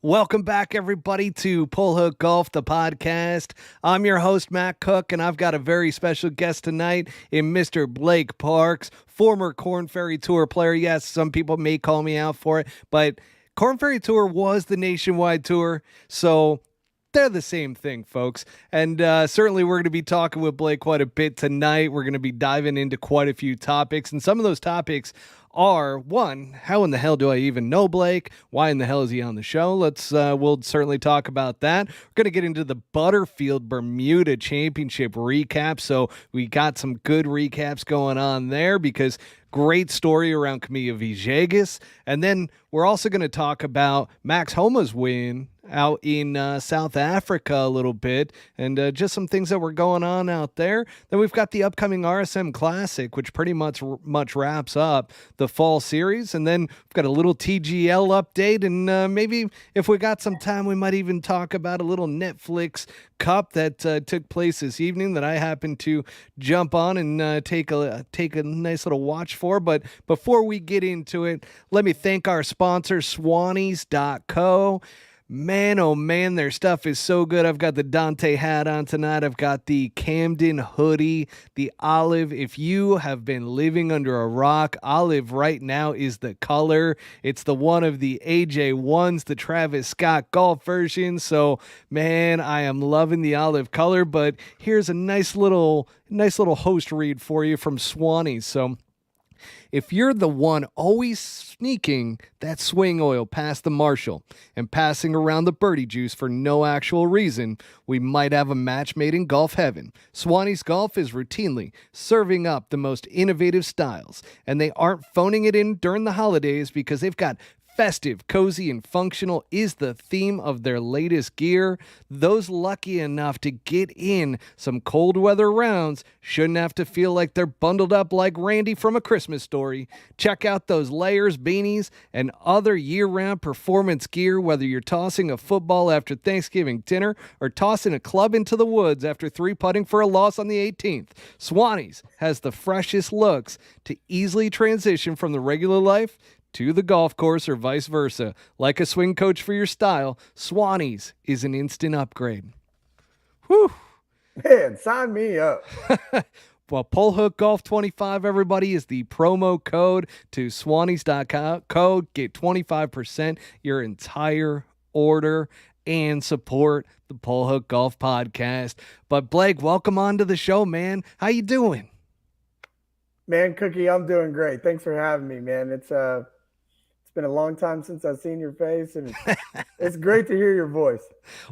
Welcome back, everybody, to Pull Hook Golf, the podcast. I'm your host, Matt Cook, and I've got a very special guest tonight in Mr. Blake Parks, former Korn Ferry Tour player. Yes, some people may call me out for it, but Korn Ferry Tour was the nationwide tour, so they're the same thing, folks. And certainly we're going to be talking with Blake quite a bit tonight. We're going to be diving into quite a few topics, and some of those topics are, one, how in the hell do I even know Blake? Why in the hell is he on the show? We'll certainly talk about that. We're going to get into the Butterfield Bermuda Championship recap. So we got some good recaps going on there because great story around Camilla Villegas. And then we're also going to talk about Max Homa's win out in South Africa a little bit, and just some things that were going on out there. Then we've got the upcoming RSM Classic, which pretty much wraps up the fall series. And then we've got a little TGL update, and maybe if we got some time, we might even talk about a little Netflix Cup that took place this evening that I happened to jump on and take a nice little watch for. But before we get into it, let me thank our sponsor, Swannies.co. Man, oh man, their stuff is so good. I've got the Dante hat on tonight. I've got the Camden hoodie, the olive. If you have been living under a rock, olive right now is the color. It's the one of the AJ1s, the Travis Scott golf version. So, man, I am loving the olive color. But here's a nice little host read for you from Swannies. So, if you're the one always sneaking that swing oil past the marshal and passing around the birdie juice for no actual reason, we might have a match made in golf heaven. Swannies Golf is routinely serving up the most innovative styles, and they aren't phoning it in during the holidays because they've got festive, cozy, and functional is the theme of their latest gear. Those lucky enough to get in some cold weather rounds shouldn't have to feel like they're bundled up like Randy from A Christmas Story. Check out those layers, beanies, and other year-round performance gear, whether you're tossing a football after Thanksgiving dinner or tossing a club into the woods after three-putting for a loss on the 18th. Swannies has the freshest looks to easily transition from the regular life to the golf course or vice versa. Like a swing coach for your style, Swannies is an instant upgrade. Whew. Man, sign me up. Well, Pull Hook Golf 25, everybody, is the promo code to Swannies.co. Get 25% your entire order and support the Pull Hook Golf podcast. But Blake, welcome on to the show, man. How you doing? Man, Cookie, I'm doing great. Thanks for having me, man. It's been a long time since I've seen your face, and it's great to hear your voice.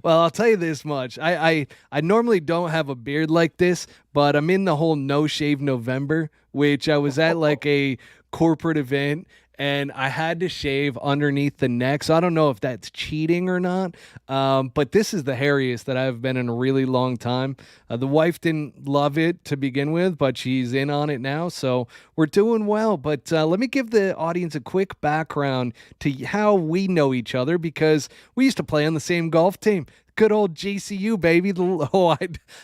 Well, I'll tell you this much. I normally don't have a beard like this, but I'm in the whole no shave November, which I was at like a corporate event and I had to shave underneath the neck. So I don't know if that's cheating or not. But this is the hairiest that I've been in a really long time. The wife didn't love it to begin with, but she's in on it now. So we're doing well. But let me give the audience a quick background to how we know each other, because we used to play on the same golf team. Good old GCU, baby.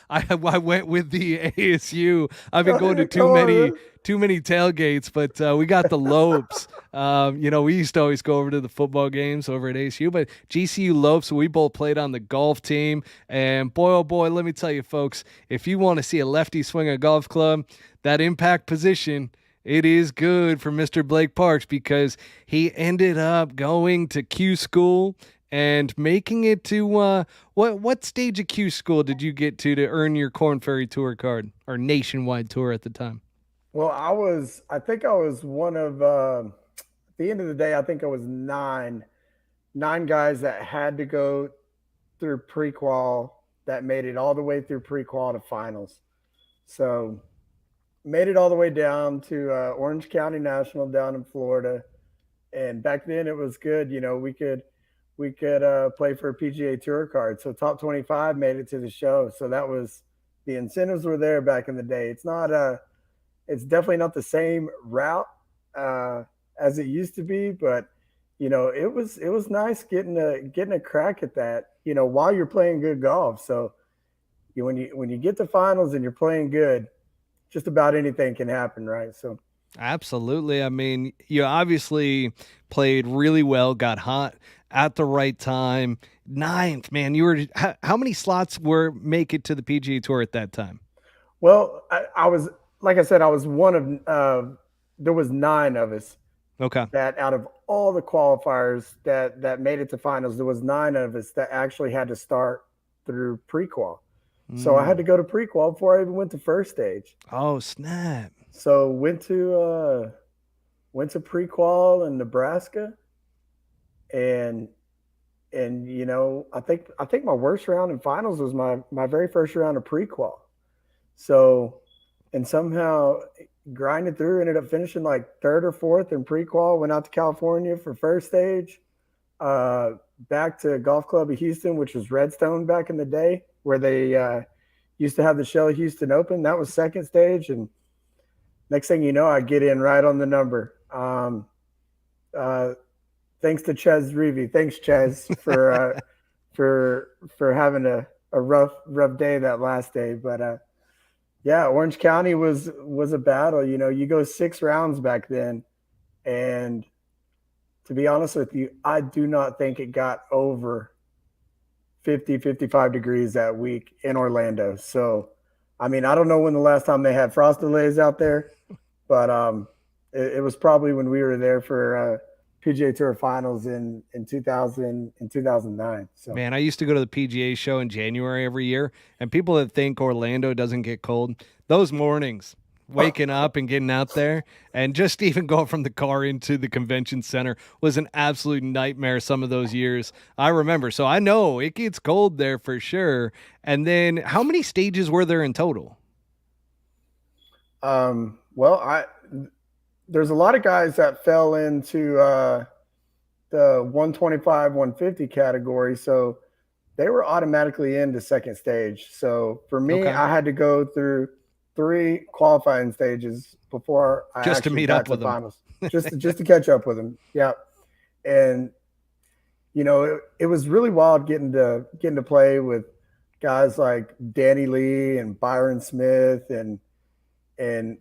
I went with the ASU. I've been going to too many tailgates, but we got the Lopes. We used to always go over to the football games over at ASU, but GCU Lopes, we both played on the golf team. And boy, oh boy, let me tell you, folks, if you want to see a lefty swing a golf club, that impact position, it is good for Mr. Blake Parks, because he ended up going to Q school and making it to what stage of Q school did you get to earn your Korn Ferry Tour card, or nationwide tour at the time? Well, I think I was one of, at the end of the day, I think I was nine guys that had to go through pre-qual, that made it all the way through pre-qual to finals. So made it all the way down to Orange County National down in Florida. And back then it was good. We could play for a PGA Tour card. So top 25 made it to the show. So that was, the incentives were there back in the day. It's definitely not the same route as it used to be, but it was nice getting a crack at that, while you're playing good golf. So when you get to finals and you're playing good, just about anything can happen, right? So absolutely. I mean, you obviously played really well, got hot at the right time. Ninth, man. You were how many slots were make it to the PGA Tour at that time? Well, I was, like I said, I was one of, there was nine of us Okay. that out of all the qualifiers that made it to finals, there was nine of us that actually had to start through pre-qual. So I had to Mm. go to pre-qual before I even went to first stage. Oh, snap. So went to pre-qual in Nebraska, and I think my worst round in finals was my very first round of pre-qual. So, and somehow grinded through, ended up finishing like third or fourth in pre-qual. Went out to California for first stage. Uh, Back to Golf Club of Houston, which was Redstone back in the day, where they used to have the Shell Houston Open. That was second stage, and next thing you know, I get in right on the number. Uh, Thanks to Ches Reevy. Thanks, Ches, for having a rough day that last day. But yeah, Orange County was a battle. You go 6 rounds back then, and to be honest with you, I do not think it got over 50, 55 degrees that week in Orlando. So, I mean, I don't know when the last time they had frost delays out there, but it was probably when we were there for PGA Tour Finals in 2009. So, Man, I used to go to the PGA show in January every year, and people that think Orlando doesn't get cold, those mornings, waking up and getting out there, and just even going from the car into the convention center was an absolute nightmare some of those years. I remember. So I know it gets cold there for sure. And then how many stages were there in total? well, there's a lot of guys that fell into the 125, 150 category. So they were automatically into second stage. So for me, Okay. I had to go through 3 qualifying stages before I Just to actually meet got up to with the them. finals, just to catch up with them. Yeah, and it was really wild getting to play with guys like Danny Lee and Byron Smith, and and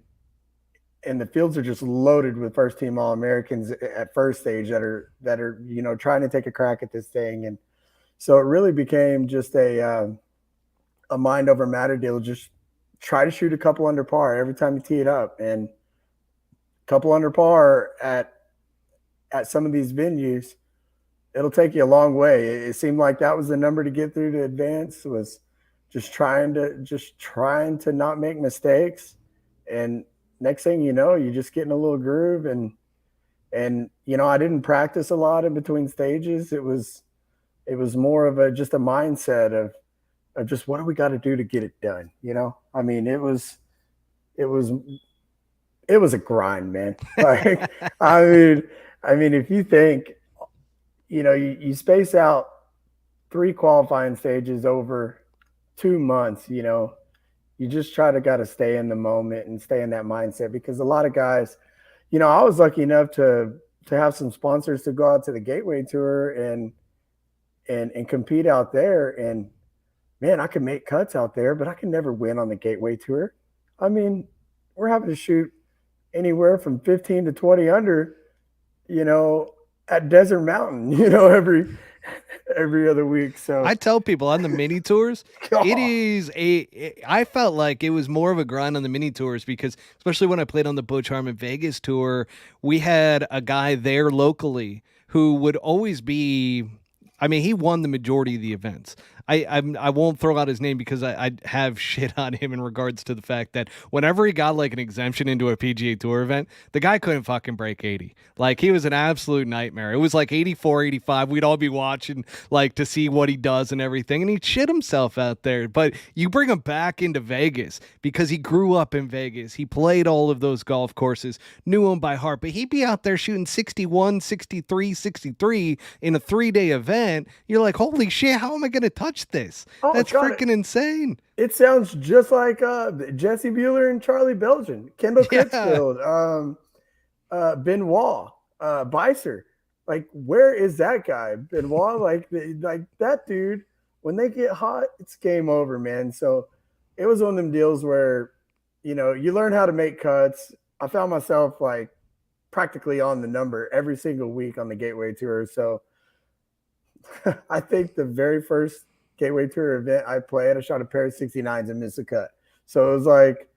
the fields are just loaded with first team All Americans at first stage that are trying to take a crack at this thing. And so it really became just a mind over matter deal. Just try to shoot a couple under par every time you tee it up, and a couple under par at some of these venues, it'll take you a long way. It seemed like that was the number to get through to advance, was just trying to not make mistakes. And next thing you know, you just get in a little groove. And I didn't practice a lot in between stages. It was more of just a mindset of just what do we got to do to get it done. I mean, it was it was a grind, man. Like, I mean, if you think, you space out 3 qualifying stages over 2 months, you just got to stay in the moment and stay in that mindset, because a lot of guys, I was lucky enough to have some sponsors to go out to the Gateway Tour and compete out there. And man, I could make cuts out there, but I can never win on the Gateway Tour. I mean, we're having to shoot anywhere from 15 to 20 under, you know, at Desert Mountain, every other week. I So, tell people on the mini tours, it God, is I felt like it was more of a grind on the mini tours because, especially when I played on the Butch Harmon Vegas tour, we had a guy there locally who would always be. I mean, he won the majority of the events. I won't throw out his name because I have shit on him in regards to the fact that whenever he got like an exemption into a PGA Tour event, the guy couldn't fucking break 80. Like he was an absolute nightmare. It was like 84, 85. We'd all be watching like to see what he does and everything, and he'd shit himself out there. But you bring him back into Vegas because he grew up in Vegas. He played all of those golf courses, knew them by heart, but he'd be out there shooting 61, 63, 63 in a 3-day event. You're like, holy shit, how am I going to touch this? oh That's God, freaking insane. it sounds just like Jesse Bueller and Charlie Belgian, Kendall Yeah. Crutchfield, Benoit, Beiser. Like, where is that guy, Benoit? Like that dude. When they get hot, it's game over, man. So it was one of them deals where, you learn how to make cuts. I found myself like practically on the number every single week on the Gateway Tour. So I think the very first Gateway Tour event I played, I shot a pair of 69s and missed a cut. So it was like,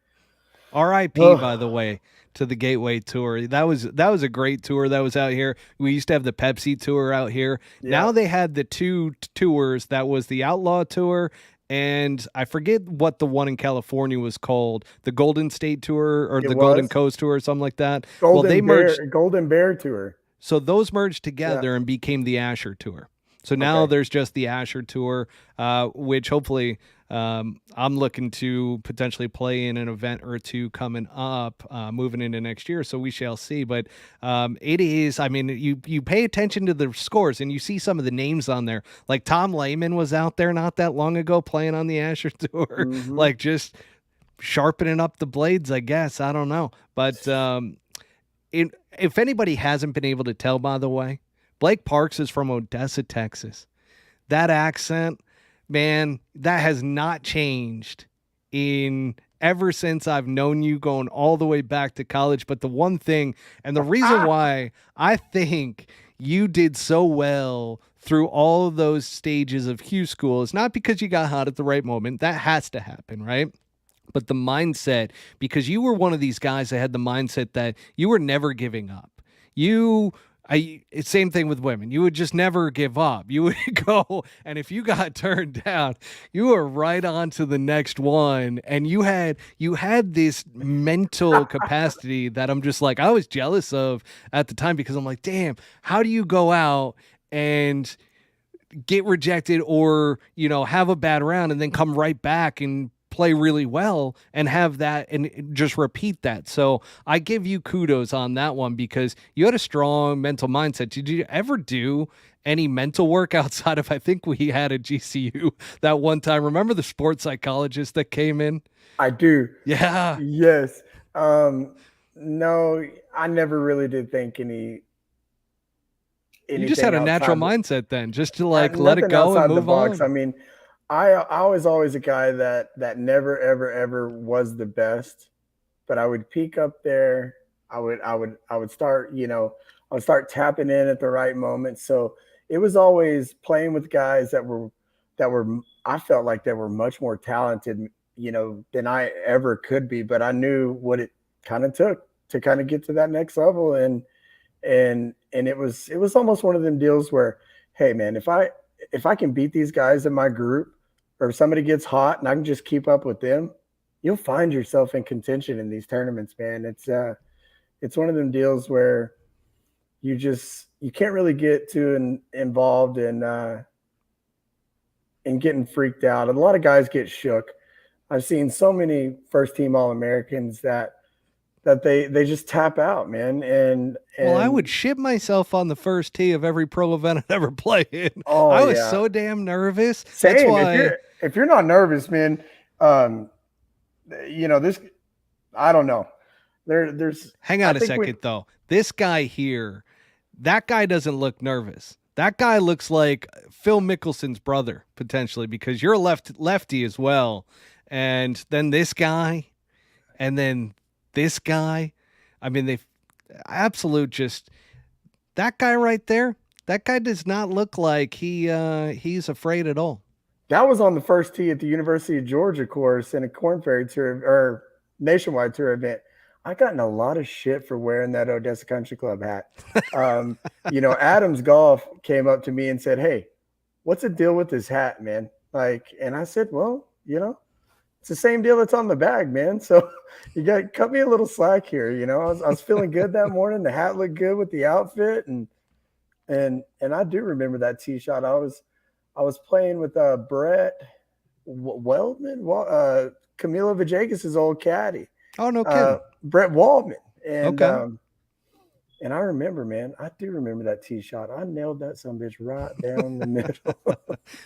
RIP, by the oh, way, to the Gateway Tour. That was a great tour that was out here. We used to have the Pepsi Tour out here. yeah, Now they had the two tours. That was the Outlaw Tour, and I forget what the one in California was called, the Golden State Tour or it the Golden was Coast Tour or something like that. Well, they merged. Golden Bear Tour. So those merged Yeah. together and became the Asher Tour. So now Okay. there's just the Asher Tour, which hopefully I'm looking to potentially play in an event or two coming up, moving into next year. So we shall see. But it is, I mean, you pay attention to the scores and you see some of the names on there. Like Tom Lehman was out there not that long ago playing on the Asher Tour, Mm-hmm. like just sharpening up the blades, I guess. I don't know. But if anybody hasn't been able to tell, by the way, Blake Parks is from Odessa, Texas. That accent, man, that has not changed in ever since I've known you, going all the way back to college. But the one thing, and the reason why I think you did so well through all of those stages of Q school is not because you got hot at the right moment. That has to happen, right? But the mindset, because you were one of these guys that had the mindset that you were never giving up. It's same thing with women. You would just never give up. You would go, and if you got turned down, you were right on to the next one. And you had this mental capacity that I'm just like, I was jealous of at the time, because I'm like, damn, how do you go out and get rejected, or have a bad round and then come right back and play really well and have that and just repeat that? So I give you kudos on that one, because you had a strong mental mindset. Did you ever do any mental work outside of, I think we had a GCU that one time? Remember the sports psychologist that came in? I do. Yeah. Yes. No, I never really did think You just had anything a natural outside mindset then, just to like let it nothing go and outside the move box. I on. mean, I was always a guy that never ever was the best, but I would peak up there. I would start, I would start tapping in at the right moment. So it was always playing with guys that were I felt like they were much more talented, than I ever could be. But I knew what it kind of took to kind of get to that next level, and it was almost one of them deals where, hey man, if I can beat these guys in my group, or if somebody gets hot and I can just keep up with them, you'll find yourself in contention in these tournaments, man. It's one of them deals where you can't really get too involved in getting freaked out. And a lot of guys get shook. I've seen so many first team All Americans that they just tap out, man. And Well, I and would shit myself on the first tee of every pro event I'd ever play in. oh I was yeah, so damn nervous. That's same. If why. you're not nervous, man, um, this, I don't know. There's Hang I on a think we second, though. This guy here, that guy doesn't look nervous. That guy looks like Phil Mickelson's brother, potentially, because you're a lefty as well. And then this guy, and then this guy. I mean, they absolute just that guy right there. That guy does not look like he's afraid at all. that was on the first tee at the University of Georgia course in a Corn Ferry Tour or Nationwide Tour event. I got in a lot of shit for wearing that Odessa Country Club hat. Adams Golf came up to me and said, "Hey, what's the deal with this hat, man?" And I said, "Well, it's the same deal that's on the bag, man. So you got to cut me a little slack here. I was feeling good that morning. The hat looked good with the outfit, and I do remember that tee shot. I was playing with Brett Weldman, Camilo Villegas' old caddy, Oh, no kidding. Brett Waldman, and Okay. and I remember, man, I do remember that tee shot. I nailed that some bitch right down the middle.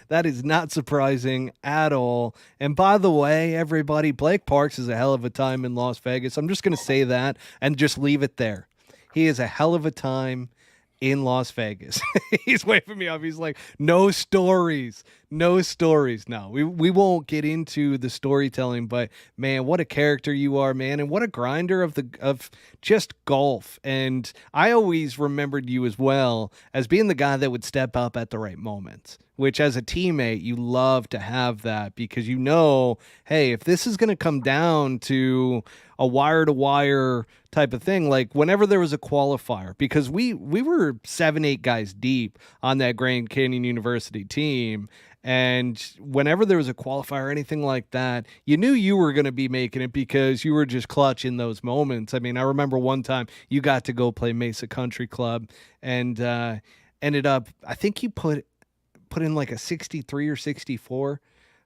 That is not surprising at all. And by the way, everybody, Blake Parks is a hell of a time in Las Vegas. I'm just going to say that and just leave it there. He is a hell of a time. in Las Vegas. He's waving me off. He's like, no stories, no stories. No, we won't get into the storytelling, but man, what a character you are, man, and what a grinder of just golf. And I always remembered you as well as being the guy that would step up at the right moments. Which, as a teammate, you love to have that because you know, hey, if this is going to come down to a wire to wire type of thing, like whenever there was a qualifier, because we were 7, 8 guys deep on that Grand Canyon University team. And whenever there was a qualifier or anything like that, you knew you were going to be making it because you were just clutch in those moments. I mean, I remember one time you got to go play Mesa Country Club and ended up, I think you put in like a 63 or 64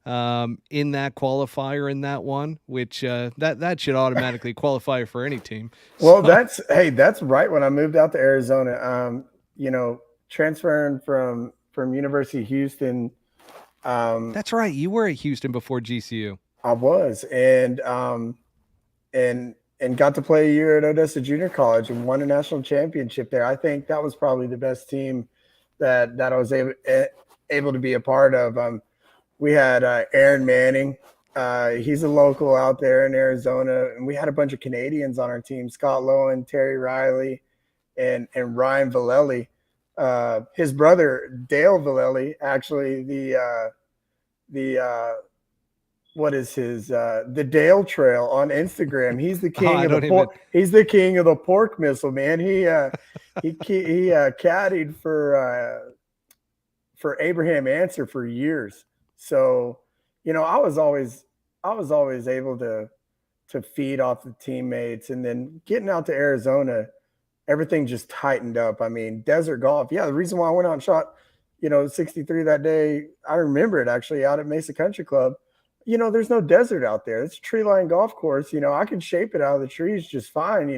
in that qualifier in that one, which that should automatically qualify for any team. Well, So that's right when I moved out to Arizona. Transferring from University of Houston. that's right. You were at Houston before GCU. I was, and got to play a year at Odessa Junior College and won a national championship there. I think that was probably the best team that I was able to be a part of. We had Aaron Manning. He's a local out there in Arizona, and we had a bunch of Canadians on our team: Scott Lowen, Terry Riley, and Ryan Vallely. His brother Dale Vallely, actually the what is his the Dale Trail on Instagram. He's the king of the pork. He's the king of the pork missile, man. He caddied for Abraham Answer for years. So, I was always able to feed off the teammates, and then getting out to Arizona, everything just tightened up. I mean, desert golf. Yeah, the reason why I went out and shot, 63 that day, I remember it actually out at Mesa Country Club. There's no desert out there. It's a tree line golf course. I can shape it out of the trees just fine.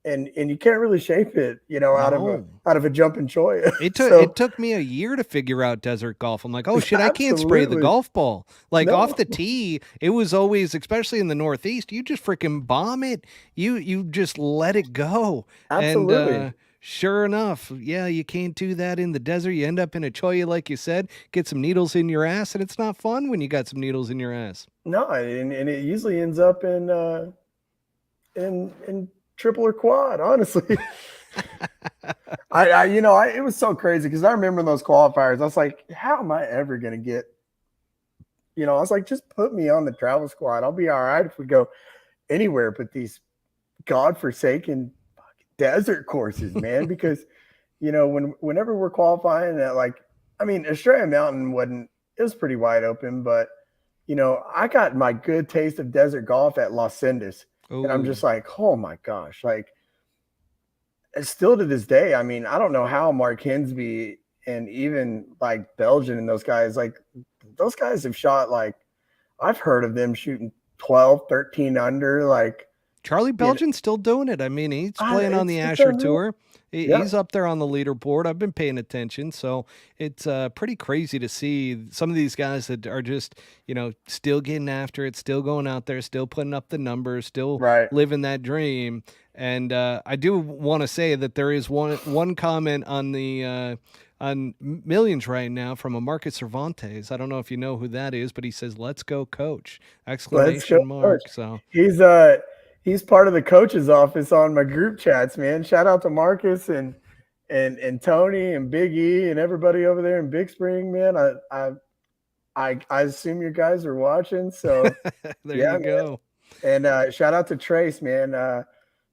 And you can't really shape it, out of a jumping cholla. It took me a year to figure out desert golf. I'm like, oh shit, I can't spray the golf ball. Like off the tee, it was always, especially in the Northeast, you just freaking bomb it. You just let it go. Absolutely. And sure enough, yeah, you can't do that in the desert. You end up in a cholla, like you said, get some needles in your ass, and it's not fun when you got some needles in your ass. No, and it usually ends up in triple or quad, honestly. It was so crazy because I remember those qualifiers. I was like, how am I ever going to get, I was like, just put me on the travel squad. I'll be all right if we go anywhere but these godforsaken desert courses, man. Because, whenever we're qualifying at Australia Mountain it was pretty wide open, but, I got my good taste of desert golf at Los Sendas. Ooh. And I'm just like, oh my gosh, like still to this day. I mean, I don't know how Mark Hinsby and even like Belgian and those guys have shot, like I've heard of them shooting 12, 13 under. Like Charlie Belgian's still doing it. I mean, he's playing on the Asher Tour. He's up there on the leaderboard. I've been paying attention. So it's pretty crazy to see some of these guys that are just, still getting after it, still going out there, still putting up the numbers, still living that dream. And I do want to say that there is one comment on the on Millions right now from a Marcus Cervantes. I don't know if you know who that is, but he says, "Let's go, coach!" Exclamation mark. Coach. So he's part of the coach's office on my group chats, man. Shout out to Marcus and Tony and Big E and everybody over there in Big Spring, man. I assume you guys are watching. So there you go. Man. And shout out to Trace, man.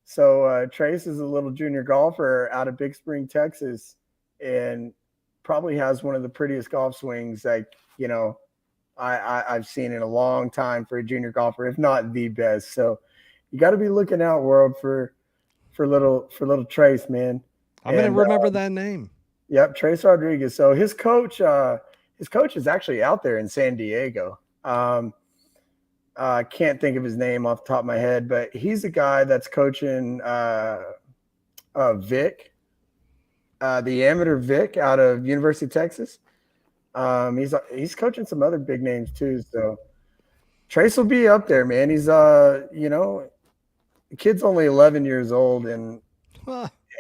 So Trace is a little junior golfer out of Big Spring, Texas, and probably has one of the prettiest golf swings I've seen in a long time for a junior golfer, if not the best. So you got to be looking out, world, for little Trace, man. I'm gonna remember that name. Yep, Trace Rodriguez. So his coach is actually out there in San Diego. I can't think of his name off the top of my head, but he's a guy that's coaching Vic, the amateur Vic out of University of Texas. He's coaching some other big names too. So Trace will be up there, man. He's the kid's only 11 years old, and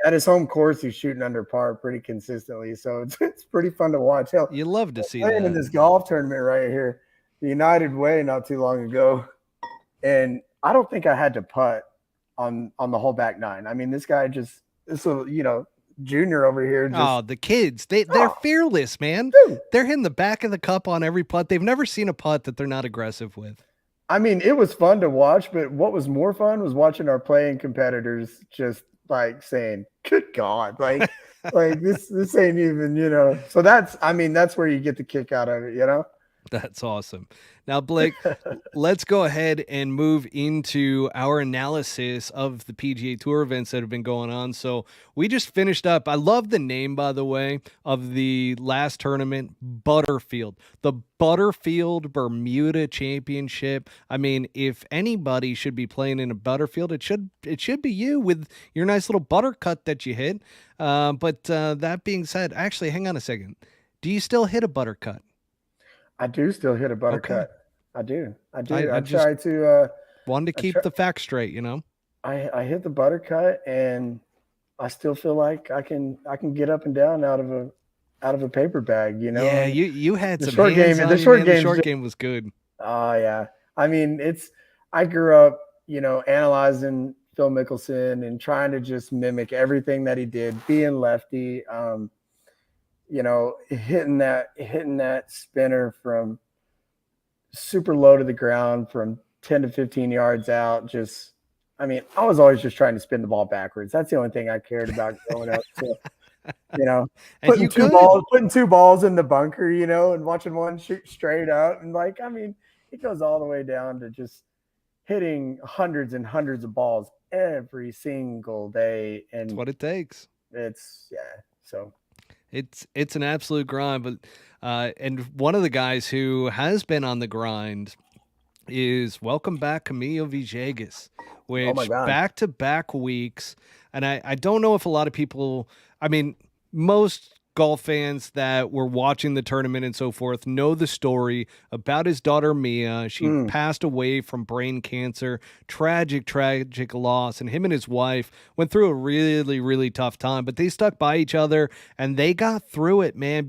at his home course, he's shooting under par pretty consistently. So it's pretty fun to watch. Hell, You love to see playing in that. this golf tournament right here, the United Way, not too long ago, and I don't think I had to putt on the whole back nine. I mean, this little junior over here just Oh, the kids, they're oh, fearless, man. dude. They're hitting the back of the cup on every putt. They've never seen a putt that they're not aggressive with. I mean, it was fun to watch, but what was more fun was watching our playing competitors just like saying, "Good God!" like this ain't even. So that's where you get the kick out of it. That's awesome. Now, Blake, let's go ahead and move into our analysis of the PGA Tour events that have been going on. So we just finished up. I love the name, by the way, of the last tournament, Butterfield. The Butterfield Bermuda Championship. I mean, if anybody should be playing in a Butterfield, it should be you with your nice little butter cut that you hit. But that being said, actually, hang on a second. Do you still hit a butter cut? I do still hit a butter Okay. cut. I do. I just try to. wanted to keep the facts straight, I hit the butter cut, and I still feel like I can get up and down out of a paper bag. Yeah, And you had the some short hands game. on The you, short man. The game. short game was good. Oh yeah. I mean, I grew up, analyzing Phil Mickelson and trying to just mimic everything that he did, being lefty, hitting that spinner from super low to the ground from 10 to 15 yards out. I was always just trying to spin the ball backwards. That's the only thing I cared about growing up. So, And putting you two could. balls, putting two balls in the bunker, and watching one shoot straight up. And it goes all the way down to just hitting hundreds and hundreds of balls every single day. And That's what it takes. So It's an absolute grind, but and one of the guys who has been on the grind is welcome back Camilo Villegas, oh my which God. back-to-back weeks, and I don't know if a lot of people, I mean, most golf fans that were watching the tournament and so forth know the story about his daughter Mia. She passed away from brain cancer. Tragic loss. And him and his wife went through a really, really tough time, but they stuck by each other and they got through it, man,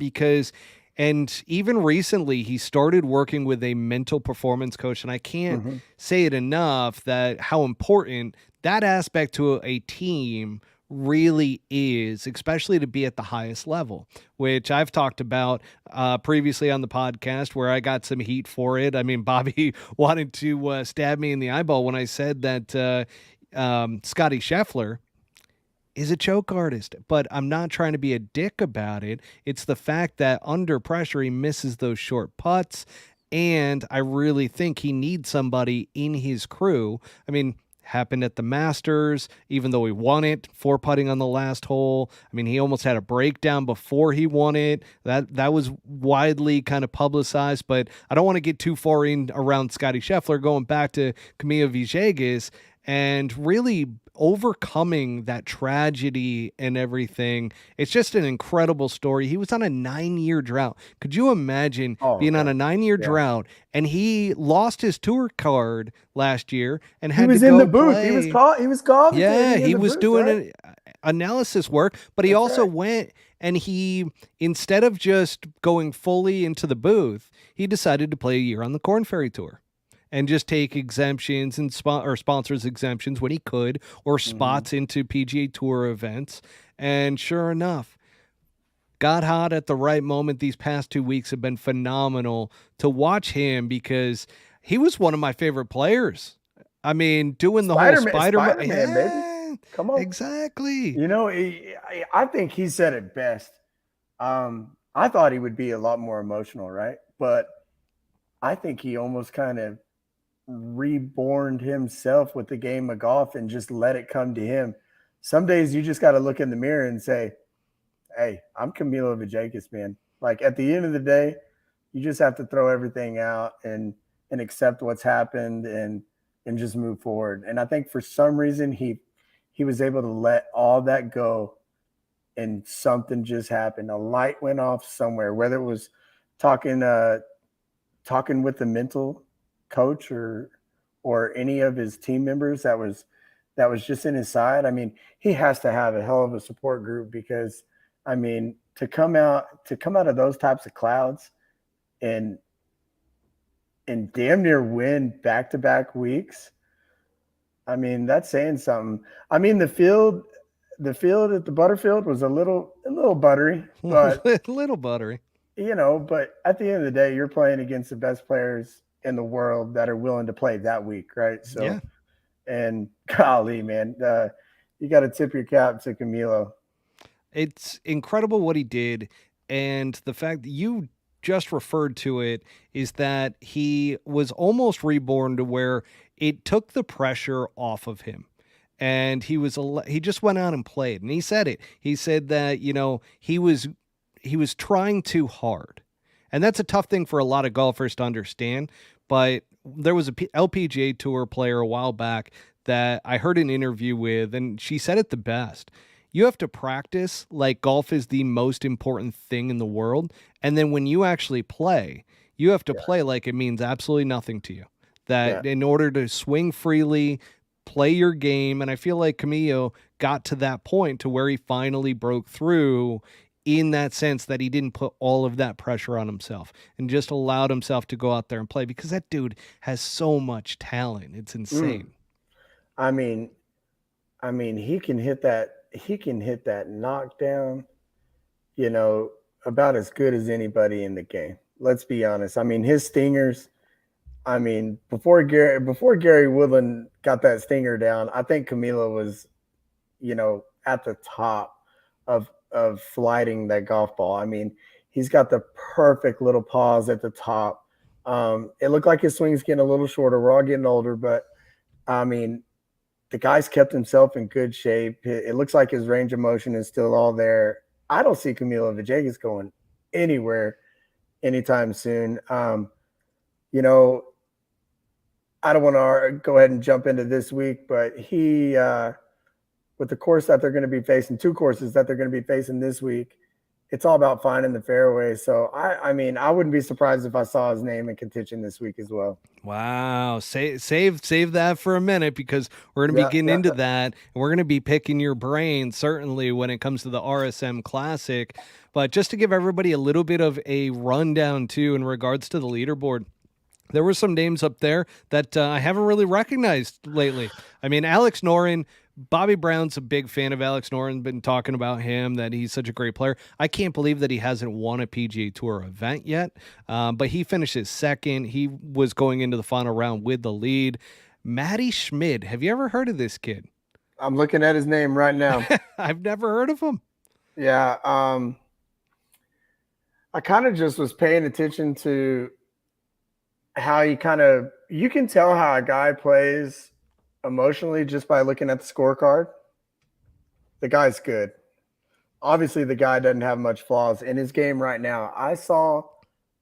and even recently, he started working with a mental performance coach. And I can't say it enough that how important that aspect to a team really is, especially to be at the highest level, which I've talked about previously on the podcast where I got some heat for it. I mean, Bobby wanted to stab me in the eyeball when I said that Scotty Scheffler is a choke artist, but I'm not trying to be a dick about it. It's the fact that under pressure, he misses those short putts. And I really think he needs somebody in his crew. I mean, happened at the Masters, even though he won it, 4-putting on the last hole. I mean, he almost had a breakdown before he won it. That was widely kind of publicized, but I don't want to get too far in around Scotty Scheffler. Going back to Camilo Villegas and really overcoming that tragedy and everything. It's just an incredible story. He was on a 9-year drought. Could you imagine being on a 9-year drought and he lost his tour card last year and had to go in the booth. play. He was commentating. Yeah, he was booth, doing right? analysis work, but he also went and he, instead of just going fully into the booth, he decided to play a year on the Korn Ferry Tour and just take exemptions and sponsors exemptions when he could, or spots into PGA Tour events. And sure enough, got hot at the right moment. These past 2 weeks have been phenomenal to watch him because he was one of my favorite players. I mean, doing the whole Spider-Man, baby. Come on. Exactly. I think he said it best. I thought he would be a lot more emotional, right? But I think he almost kind of reborn himself with the game of golf and just let it come to him. Some days you just got to look in the mirror and say, hey, I'm Camilo Villegas, man. Like at the end of the day, you just have to throw everything out and accept what's happened and just move forward. And I think for some reason he was able to let all that go and something just happened. A light went off somewhere, whether it was talking with the mental coach or any of his team members that was that was just in his side. I mean, he has to have a hell of a support group because, I mean, to come out of those types of clouds and damn near win back to back weeks. I mean, that's saying something. I mean, the field at the Butterfield was a little buttery, but Little buttery. but at the end of the day, you're playing against the best players in the world that are willing to play that week, right? Yeah. So, and golly, man, you got to tip your cap to Camilo. It's incredible what he did. And the fact that you just referred to it is that he was almost reborn to where it took the pressure off of him. And he just went out and played. And he said it. He said that, he was trying too hard. And that's a tough thing for a lot of golfers to understand. But there was a LPGA Tour player a while back that I heard an interview with, and she said it the best. You have to practice like golf is the most important thing in the world. And then when you actually play, you have to Yeah, play like it means absolutely nothing to you. yeah. That in order to swing freely, play your game. And I feel like Camillo got to that point to where he finally broke through in that sense that he didn't put all of that pressure on himself and just allowed himself to go out there and play because that dude has so much talent. It's Mm. insane. I mean, he can hit that. He can hit that knockdown. You know, about as good as anybody in the game. Let's be honest. I mean, his stingers. I mean, before Gary Woodland got that stinger down, I think Camilo was, at the top of flighting that golf ball. I mean, he's got the perfect little pause at the top. It looked like his swing's getting a little shorter. We're all getting older, but I mean, the guy's kept himself in good shape. It looks like his range of motion is still all there. I don't see Camilo Villegas going anywhere anytime soon. You know, I don't want to go ahead and jump into this week, but with the course that they're going to be facing, two courses that they're going to be facing this week, it's all about finding the fairway. So I mean, I wouldn't be surprised if I saw his name in contention this week as well. Wow. Save that for a minute because we're going to be Yeah, getting yeah. into that. And we're going to be picking your brain, certainly, when it comes to the RSM Classic. But just to give everybody a little bit of a rundown, too, in regards to the leaderboard, there were some names up there that I haven't really recognized lately. I mean, Alex Noren, Bobby Brown's a big fan of Alex Noren, been talking about him, that he's such a great player. I can't believe that he hasn't won a PGA Tour event yet, but he finishes second. He was going into the final round with the lead. Matty Schmid, have you ever heard of this kid? I'm looking at his name right now. I've never heard of him. Yeah. I kind of just was paying attention to how you can tell how a guy plays emotionally just by looking at the scorecard. The guy's good. Obviously, the guy doesn't have much flaws in his game right now. I saw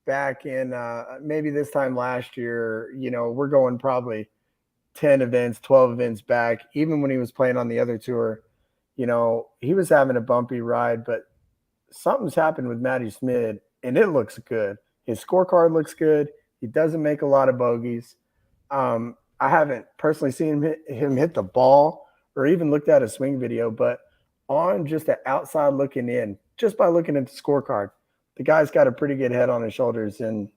back in maybe this time last year, we're going probably 10 events, 12 events back, even when he was playing on the other tour, he was having a bumpy ride, but something's happened with Matty Smith, and it looks good. His scorecard looks good. He doesn't make a lot of bogeys. I haven't personally seen him hit the ball or even looked at a swing video, but on just the outside looking in, just by looking at the scorecard, the guy's got a pretty good head on his shoulders, and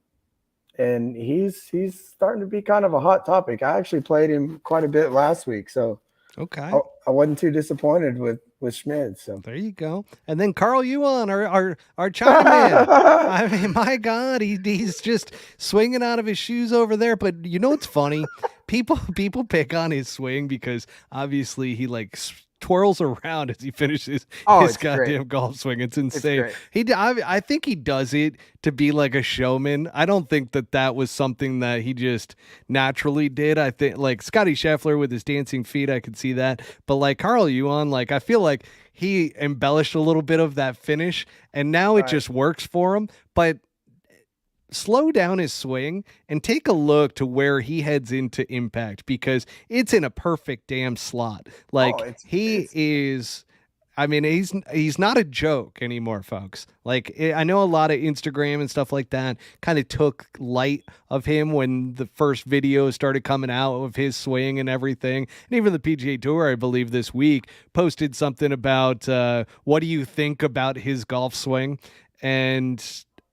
he's starting to be kind of a hot topic. I actually played him quite a bit last week, so Okay. I wasn't too disappointed with Schmid. So There you go. And then Carl Yuan, our Chinaman. I mean, my God, he's just swinging out of his shoes over there. But you know what's funny? People pick on his swing because obviously he like twirls around as he finishes his it's great. goddamn golf swing. It's insane. great. I think he does it to be like a showman. I don't think that was something that he just naturally did. I think like Scotty Scheffler with his dancing feet, I could see that. But like Carl Yuan, like I feel like he embellished a little bit of that finish, and now it just works for him. But slow down his swing and take a look to where he heads into impact because it's in a perfect damn slot. Like he is I mean, he's not a joke anymore, folks. Like I know a lot of Instagram and stuff like that kind of took light of him when the first videos started coming out of his swing and everything. And even the PGA Tour, I believe, this week posted something about what do you think about his golf swing? And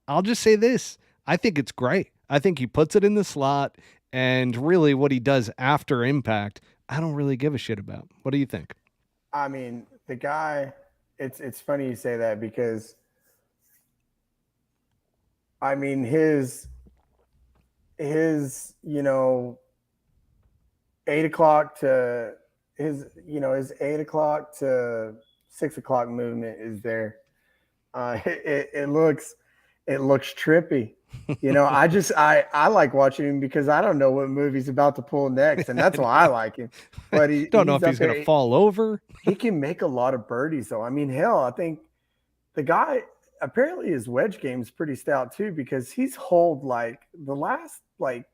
I'll just say this: I think it's great. I think he puts it in the slot, and really, what he does after impact, I don't really give a shit about. What do you think? I mean, the guy. It's funny you say that because I mean his 8 o'clock to his 8 o'clock to 6 o'clock movement is there. It looks trippy. I like watching him because I don't know what movie he's about to pull next, and that's why I like him. But Don't know he's if up he's going to there. fall over. He can make a lot of birdies, though. I mean, hell, I think the guy apparently his wedge game is pretty stout too because he's holed like the last like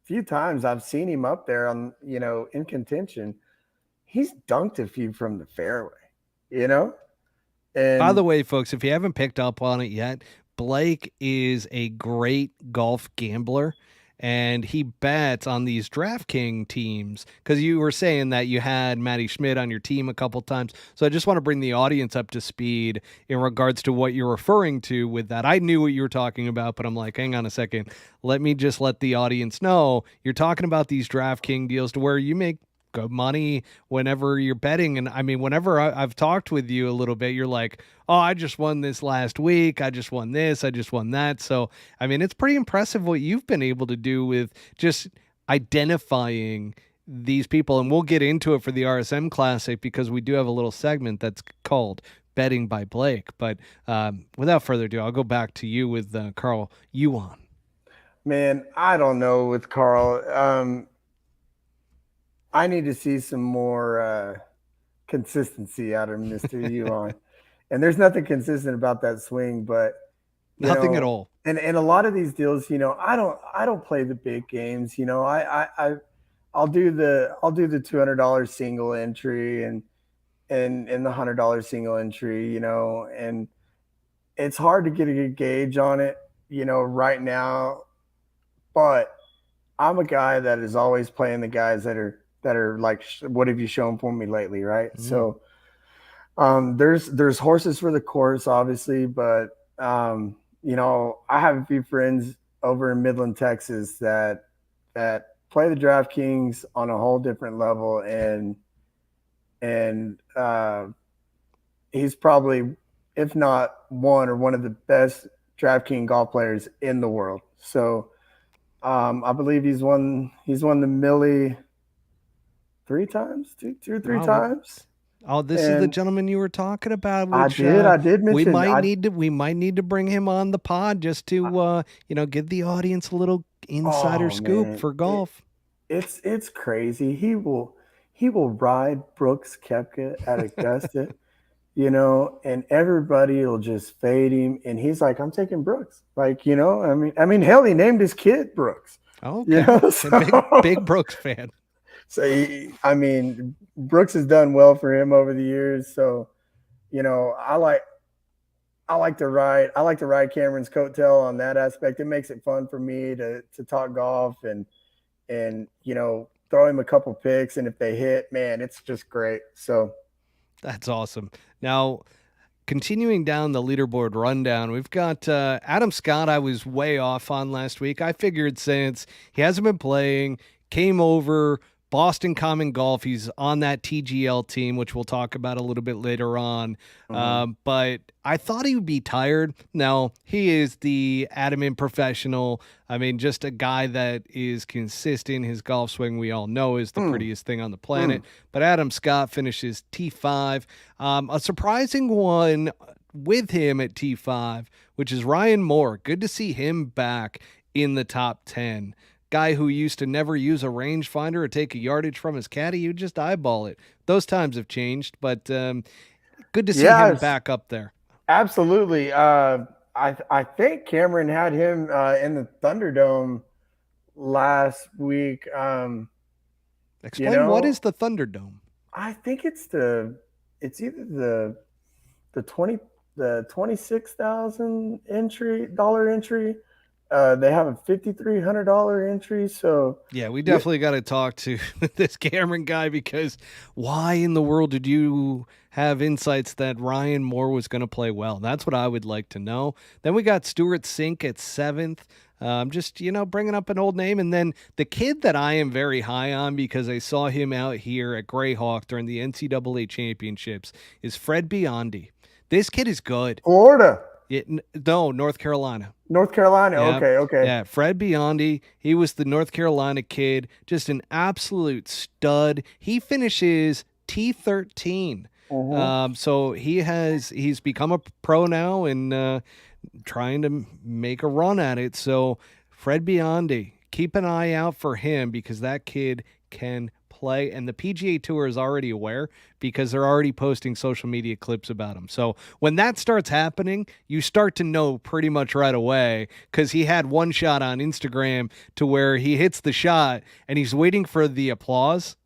few times I've seen him up there on in contention. He's dunked a few from the fairway, you know, By the and way, folks, if you haven't picked up on it yet, Blake is a great golf gambler and he bets on these DraftKings teams because you were saying that you had Matty Schmidt on your team a couple times. So I just want to bring the audience up to speed in regards to what you're referring to with that. I knew what you were talking about, but I'm like, hang on a second. Let me just let the audience know you're talking about these DraftKings deals to where you make good money whenever you're betting. And I mean, whenever I've talked with you a little bit, you're like, oh, I just won this last week. I just won this. I just won that. So, I mean, it's pretty impressive what you've been able to do with just identifying these people. And we'll get into it for the RSM Classic because we do have a little segment that's called Betting by Blake. But without further ado, I'll go back to you with Carl Yuan. man, I don't know with Carl. I need to see some more consistency out of Mr. Yuan. And there's nothing consistent about that swing, but you Nothing at know, all. and a lot of these deals, I don't play the big games. I'll do the $200 single entry and the $100 single entry, and it's hard to get a good gauge on it, right now. But I'm a guy that is always playing the guys that are like, what have you shown for me lately, right? Mm. So there's horses for the course, obviously, but I have a few friends over in Midland, Texas that play the DraftKings on a whole different level, and he's probably, if not one of the best DraftKings golf players in the world. So I believe he's won the Millie three times, two or three Oh, times. this is the And gentleman you were talking about, I which did. I did mention. we might need to bring him on the pod just to give the audience a little insider Oh scoop man, for golf. it's crazy. He will ride Brooks Koepka at Augusta, and everybody will just fade him, and he's like, "I'm taking Brooks." Like, I mean, hell, he named his kid Brooks. You Okay, know, so big so Brooks fan. I mean, Brooks has done well for him over the years. So, I like to ride Cameron's coattail on that aspect. It makes it fun for me to talk golf and throw him a couple picks, and if they hit, man, it's just great. So That's awesome. Now, continuing down the leaderboard rundown, we've got Adam Scott. I was way off on last week. I figured since he hasn't been playing, came over Boston Common Golf. He's on that TGL team, which we'll talk about a little bit later on. mhm. But I thought he would be tired. No, he is the adamant professional. I mean, just a guy that is consistent. His golf swing, we all know, is the Mm, prettiest thing on the mm. planet. But Adam Scott finishes T5. A surprising one with him at T5, which is Ryan Moore. Good to see him back in the top 10. Guy who used to never use a rangefinder or take a yardage from his caddy, you just eyeball it. Those times have changed, but good to see him Yes, back up there. absolutely. I think Cameron had him in the Thunderdome last week. You Explain what know, is the Thunderdome? I think it's the it's either the 26,000 dollar entry. They have a $5,300 entry. So Yeah, we you, definitely got to talk to this Cameron guy, because why in the world did you have insights that Ryan Moore was going to play well? That's what I would like to know. Then we got Stuart Sink at seventh. Just, bringing up an old name. And then the kid that I am very high on, because I saw him out here at Greyhawk during the NCAA championships, is Fred Biondi. This kid is good. Florida, No, North Carolina. North Carolina. Yeah. Okay, okay. Yeah. Fred Biondi, he was the North Carolina kid, just an absolute stud. He finishes T13. Mm-hmm. So he's become a pro now and trying to make a run at it. So Fred Biondi, keep an eye out for him, because that kid can play, and the PGA Tour is already aware, because they're already posting social media clips about him. So when that starts happening, you start to know pretty much right away, because he had one shot on Instagram to where he hits the shot and he's waiting for the applause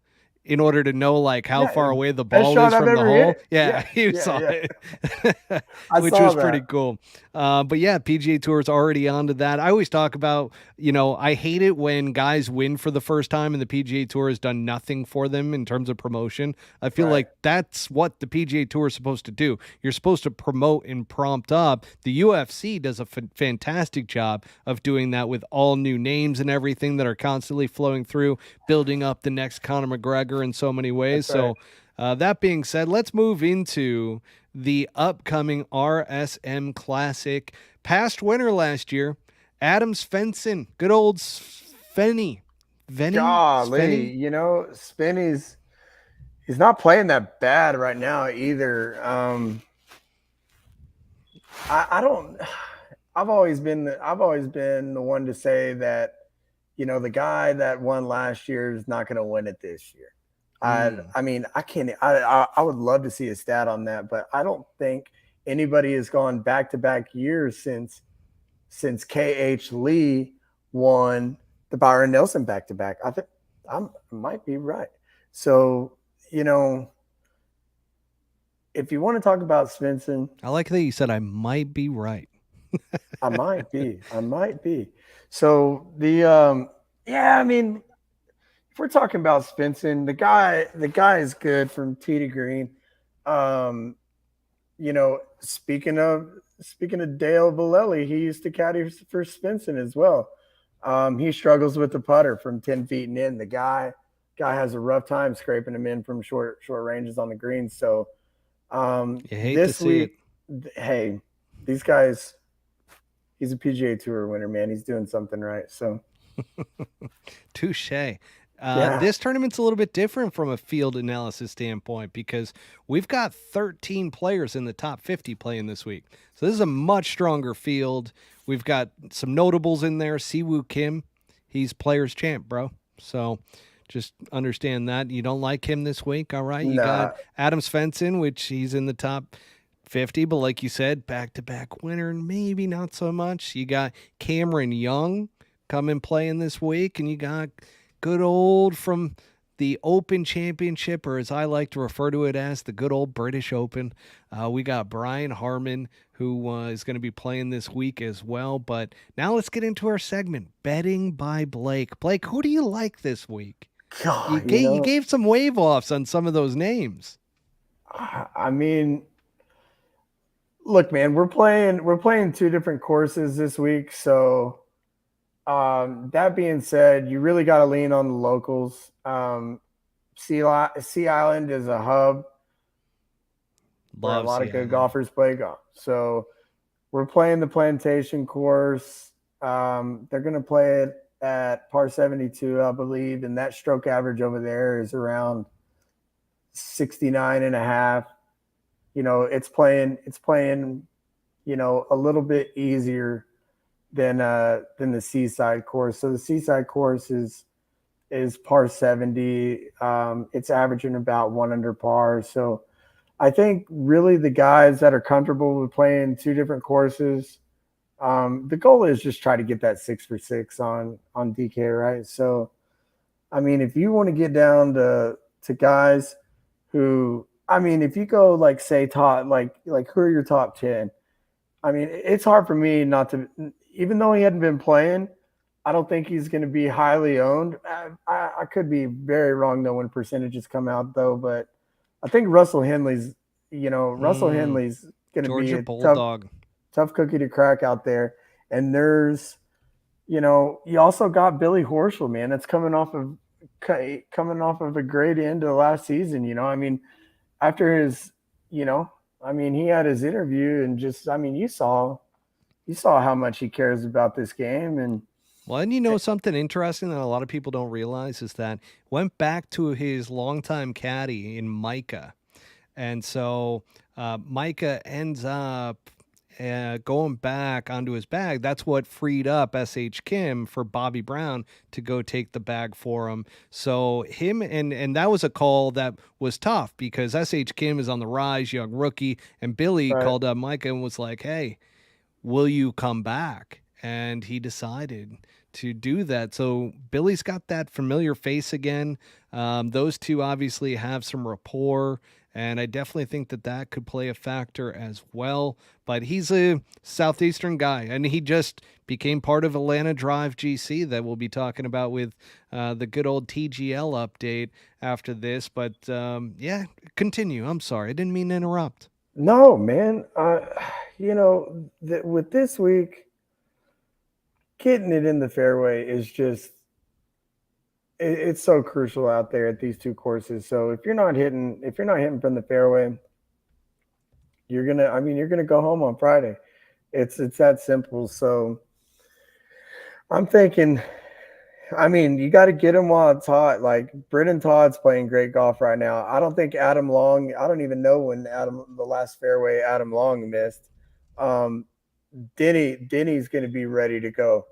in order to know like how Yeah, far away the best ball shot is I've from the ever hole. hit. Yeah, Yeah, he yeah, saw yeah. it, I which saw was pretty that. cool. But yeah, PGA Tour is already onto that. I always talk about, I hate it when guys win for the first time and the PGA Tour has done nothing for them in terms of promotion. I feel Right. like that's what the PGA Tour is supposed to do. You're supposed to promote and prompt up. The UFC does a fantastic job of doing that with all new names and everything that are constantly flowing through, building up the next Conor McGregor in so many ways. That's right. So, that being said, let's move into the upcoming RSM Classic. Past winner last year, Adam Svensson. Good old Svenny. Golly, Svenny? he's not playing that bad right now either. I don't. I've always been the one to say that the guy that won last year is not going to win it this year. Mm. I mean, I can't. I would love to see a stat on that, but I don't think anybody has gone back to back years since KH Lee won the Byron Nelson back to back. I think I might be right. So you know, if you want to talk about Svensson, I like that you said I might be right. I might be. I might be. So yeah, I mean, if we're talking about Svensson, the guy is good from tee to green. Um, speaking of Dale Vallely, he used to caddy for Svensson as well. He struggles with the putter from 10 feet and in. The guy has a rough time scraping him in from short ranges on the green. So You hate to this see it. week, hey, these guys, he's a PGA Tour winner, man. He's doing something right. So Touche. yeah, This tournament's a little bit different from a field analysis standpoint, because we've got 13 players in the top 50 playing this week. So this is a much stronger field. We've got some notables in there. Siwoo Kim, he's players champ, bro. So just understand that. You don't like him this week, all right? You got nah, Adam Svensson, which he's in the top 50, but like you said, back-to-back winner, maybe not so much. You got Cameron Young coming playing this week, and you got good old from the Open Championship, or as I like to refer to it as, the good old British Open. We got Brian Harmon, who is going to be playing this week as well. But now let's get into our segment, Betting by Blake. Blake, who do you like this week? You God, gave some wave offs on some of those names. I mean, look, man, we're playing two different courses this week. So that being said, you really got to lean on the locals. Sea Island is a hub where a Love lot Sea of good Island. golfers play golf. So we're playing the Plantation course. They're going to play it at par 72, I believe, and that stroke average over there is around 69 and a half. It's playing a little bit easier than the Seaside course. So the Seaside course is par 70. It's averaging about one under par. So I think really the guys that are comfortable with playing two different courses, the goal is just try to get that 6 for 6 on DK, right? So I mean, if you want to get down to guys who I mean, if you go like say top, like who are your top 10? I mean, it's hard for me not to, even though he hadn't been playing. I don't think he's going to be highly owned. I could be very wrong though when percentages come out though, but I think Russell Mm, Henley's going to be Georgia a tough Bulldog. tough cookie to crack out there. And you also got Billy Horschel, man. That's coming off of a great end of the last season. I mean, after his, I mean, he had his interview and just, I mean, you saw how much he cares about this game, and Well, and something interesting that a lot of people don't realize is that went back to his longtime caddy in Micah. And so Micah ends up going back onto his bag. That's what freed up S.H. Kim for Bobby Brown to go take the bag for him. So him and that was a call that was tough because S.H. Kim is on the rise, young rookie, and Billy right. called up Micah and was like, "Hey, will you come back?" And he decided to do that. So Billy's got that familiar face again. Those two obviously have some rapport, and I definitely think that that could play a factor as well. But he's a Southeastern guy, and he just became part of Atlanta Drive GC that we'll be talking about with the good old TGL update after this. But yeah, continue. I'm sorry. I didn't mean to interrupt. No, man. With this week, getting it in the fairway is just it's so crucial out there at these two courses. So if you're not hitting from the fairway, you're gonna go home on Friday. It's that simple. So I'm thinking, I mean, you got to get him while it's hot. Like Brendan Todd's playing great golf right now. I don't think Adam Long. I don't even know when the last fairway Adam Long missed. Um, Denny's going to be ready to go.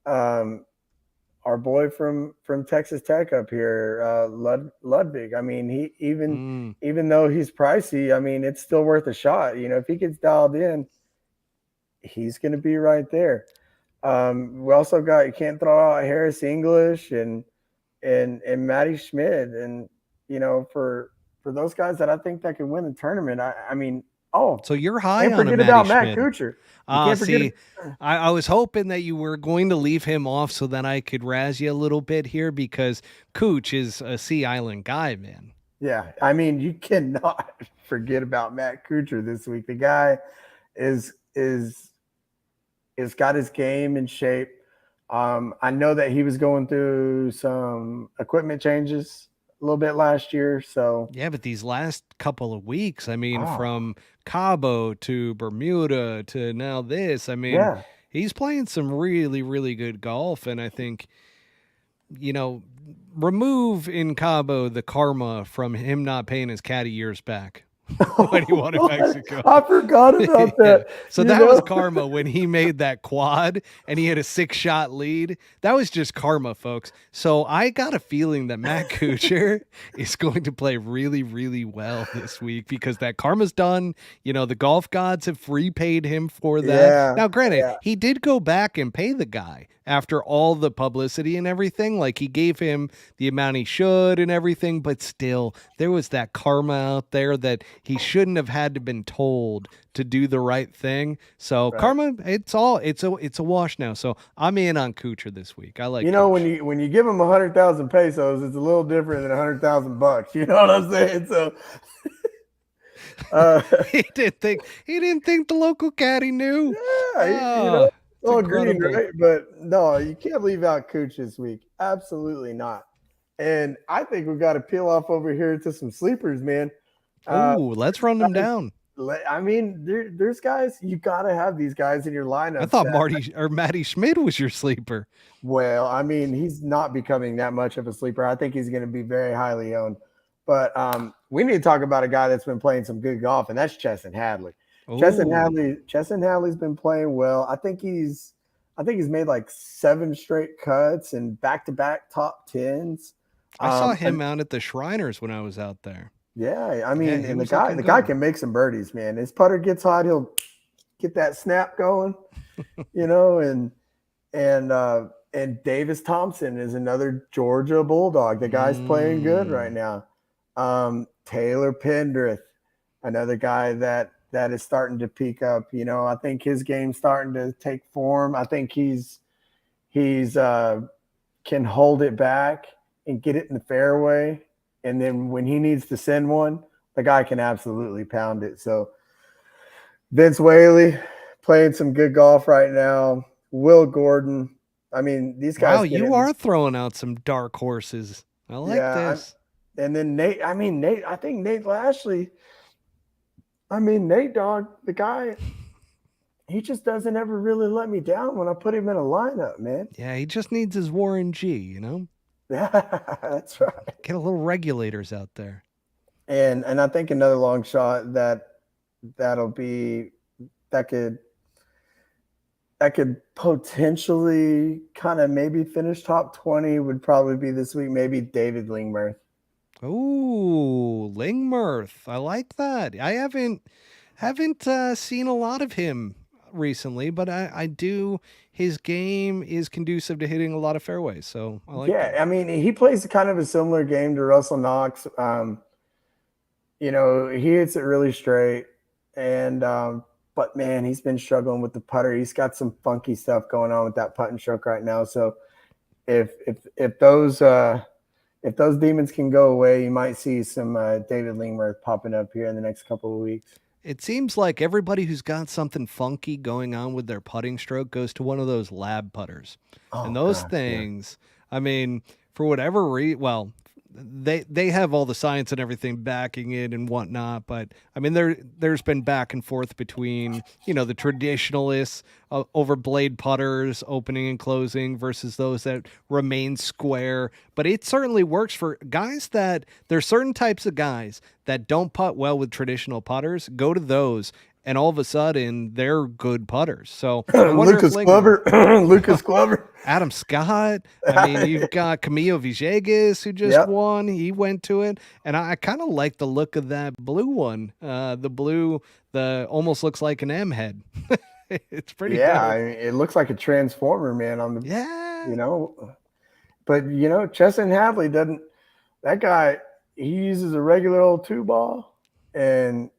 Um, our boy from Texas Tech up here, Ludwig. I mean, he even Mm. even though he's pricey, I mean, it's still worth a shot. If he gets dialed in, he's going to be right there. We also got you can't throw out Harris English and Matty Schmidt, and for those guys that I think that can win the tournament. I mean, So you're high can't on a forget Matty about Matt Schmidt. Kuchar. You can't forget. See, I was hoping that you were going to leave him off so that I could razz you a little bit here because Cooch is a Sea Island guy, man. Yeah, I mean, you cannot forget about Matt Kuchar this week. The guy is got his game in shape. I know that he was going through some equipment changes a little bit last year. So, Yeah, but these last couple of weeks, I mean, oh, from Cabo to Bermuda to now this, I mean, yeah. he's playing some really, really good golf. And I think, you know, remove in Cabo the karma from him not paying his caddy years back when he won in Mexico. I forgot about Yeah. that. So that was karma when he made that quad and he had a 6-shot lead. That was just karma, folks. So I got a feeling that Matt Kuchar is going to play really, really well this week because that karma's done. The golf gods have repaid him for that. Yeah, Now, granted, yeah, he did go back and pay the guy after all the publicity and everything. Like he gave him the amount he should and everything, but still, there was that karma out there that he shouldn't have had to been told to do the right thing. So right. karma, it's a wash now. So I'm in on Kuchar this week. I like When Cooch. you give him 100,000 pesos, it's a little different than 100,000 bucks. You know what I'm saying? So, uh, he didn't think the local caddy knew. yeah, Oh, it's all green, incredible. right? But no, you can't leave out Cooch this week. Absolutely not. And I think we've got to peel off over here to some sleepers, man. Uh, Oh, let's run them guys, down. I mean, there's guys you got to have these guys in your I lineups. thought Marty or Matty Schmidt was your sleeper. Well, I mean, he's not becoming that much of a sleeper. I think he's going to be very highly owned. But we need to talk about a guy that's been playing some good golf, and that's Chesson Hadley. Oh, Chesson Hadley's been playing well. I think he's made like 7 straight cuts and back-to-back top tens. I saw And him out at the Shriners when I was out there. yeah, I Yeah, mean, he and the was guy looking the guy good. can make some birdies, man. His putter gets hot, he'll get that snap going, and Davis Thompson is another Georgia Bulldog. The guy's playing good right Mm. now. Taylor Pendrith, another guy that is starting to peak up. I think his game's starting to take form. I think he's can hold it back and get it in the fairway. And then when he needs to send one, the guy can absolutely pound it. So Vince Whaley playing some good golf right now. Will Gordon. I mean, these guys. Wow, you are throwing out some dark horses. I like this. And then Nate. I think Nate Lashley. Nate, dog, the guy. He just doesn't ever really let me down when I put him in a lineup, man. Yeah, he just needs his Warren G, Yeah, that's right. Get a little regulators out there. And I think another long shot that could potentially kind of maybe finish top 20 would probably be this week, maybe David Lingmerth. Ooh, Lingmerth. I like that. I haven't seen a lot of him recently, but I do. His game is conducive to hitting a lot of fairways, so I like that. I mean, he plays kind of a similar game to Russell Knox. He hits it really straight, and but man, he's been struggling with the putter. He's got some funky stuff going on with that putting stroke right now. So if those demons can go away, you might see some David Lingmerth popping up here in the next couple of weeks. It seems like everybody who's got something funky going on with their putting stroke goes to one of those lab putters. And those things, yeah. I mean, for whatever reason, they have all the science and everything backing it and whatnot, but I mean, there's been back and forth between, the traditionalists over blade putters opening and closing versus those that remain square. But it certainly works for guys there's certain types of guys that don't putt well with traditional putters. Go to those, and all of a sudden they're good putters. So Lucas Glover, Adam Scott. I mean, you've got Camilo Villegas who just won. He went to it, and I kind of like the look of that blue one. The blue, almost looks like an M head. It's pretty good. Yeah, it looks like a transformer, man. But Chesson Hadley doesn't. That guy, he uses a regular old 2-ball, and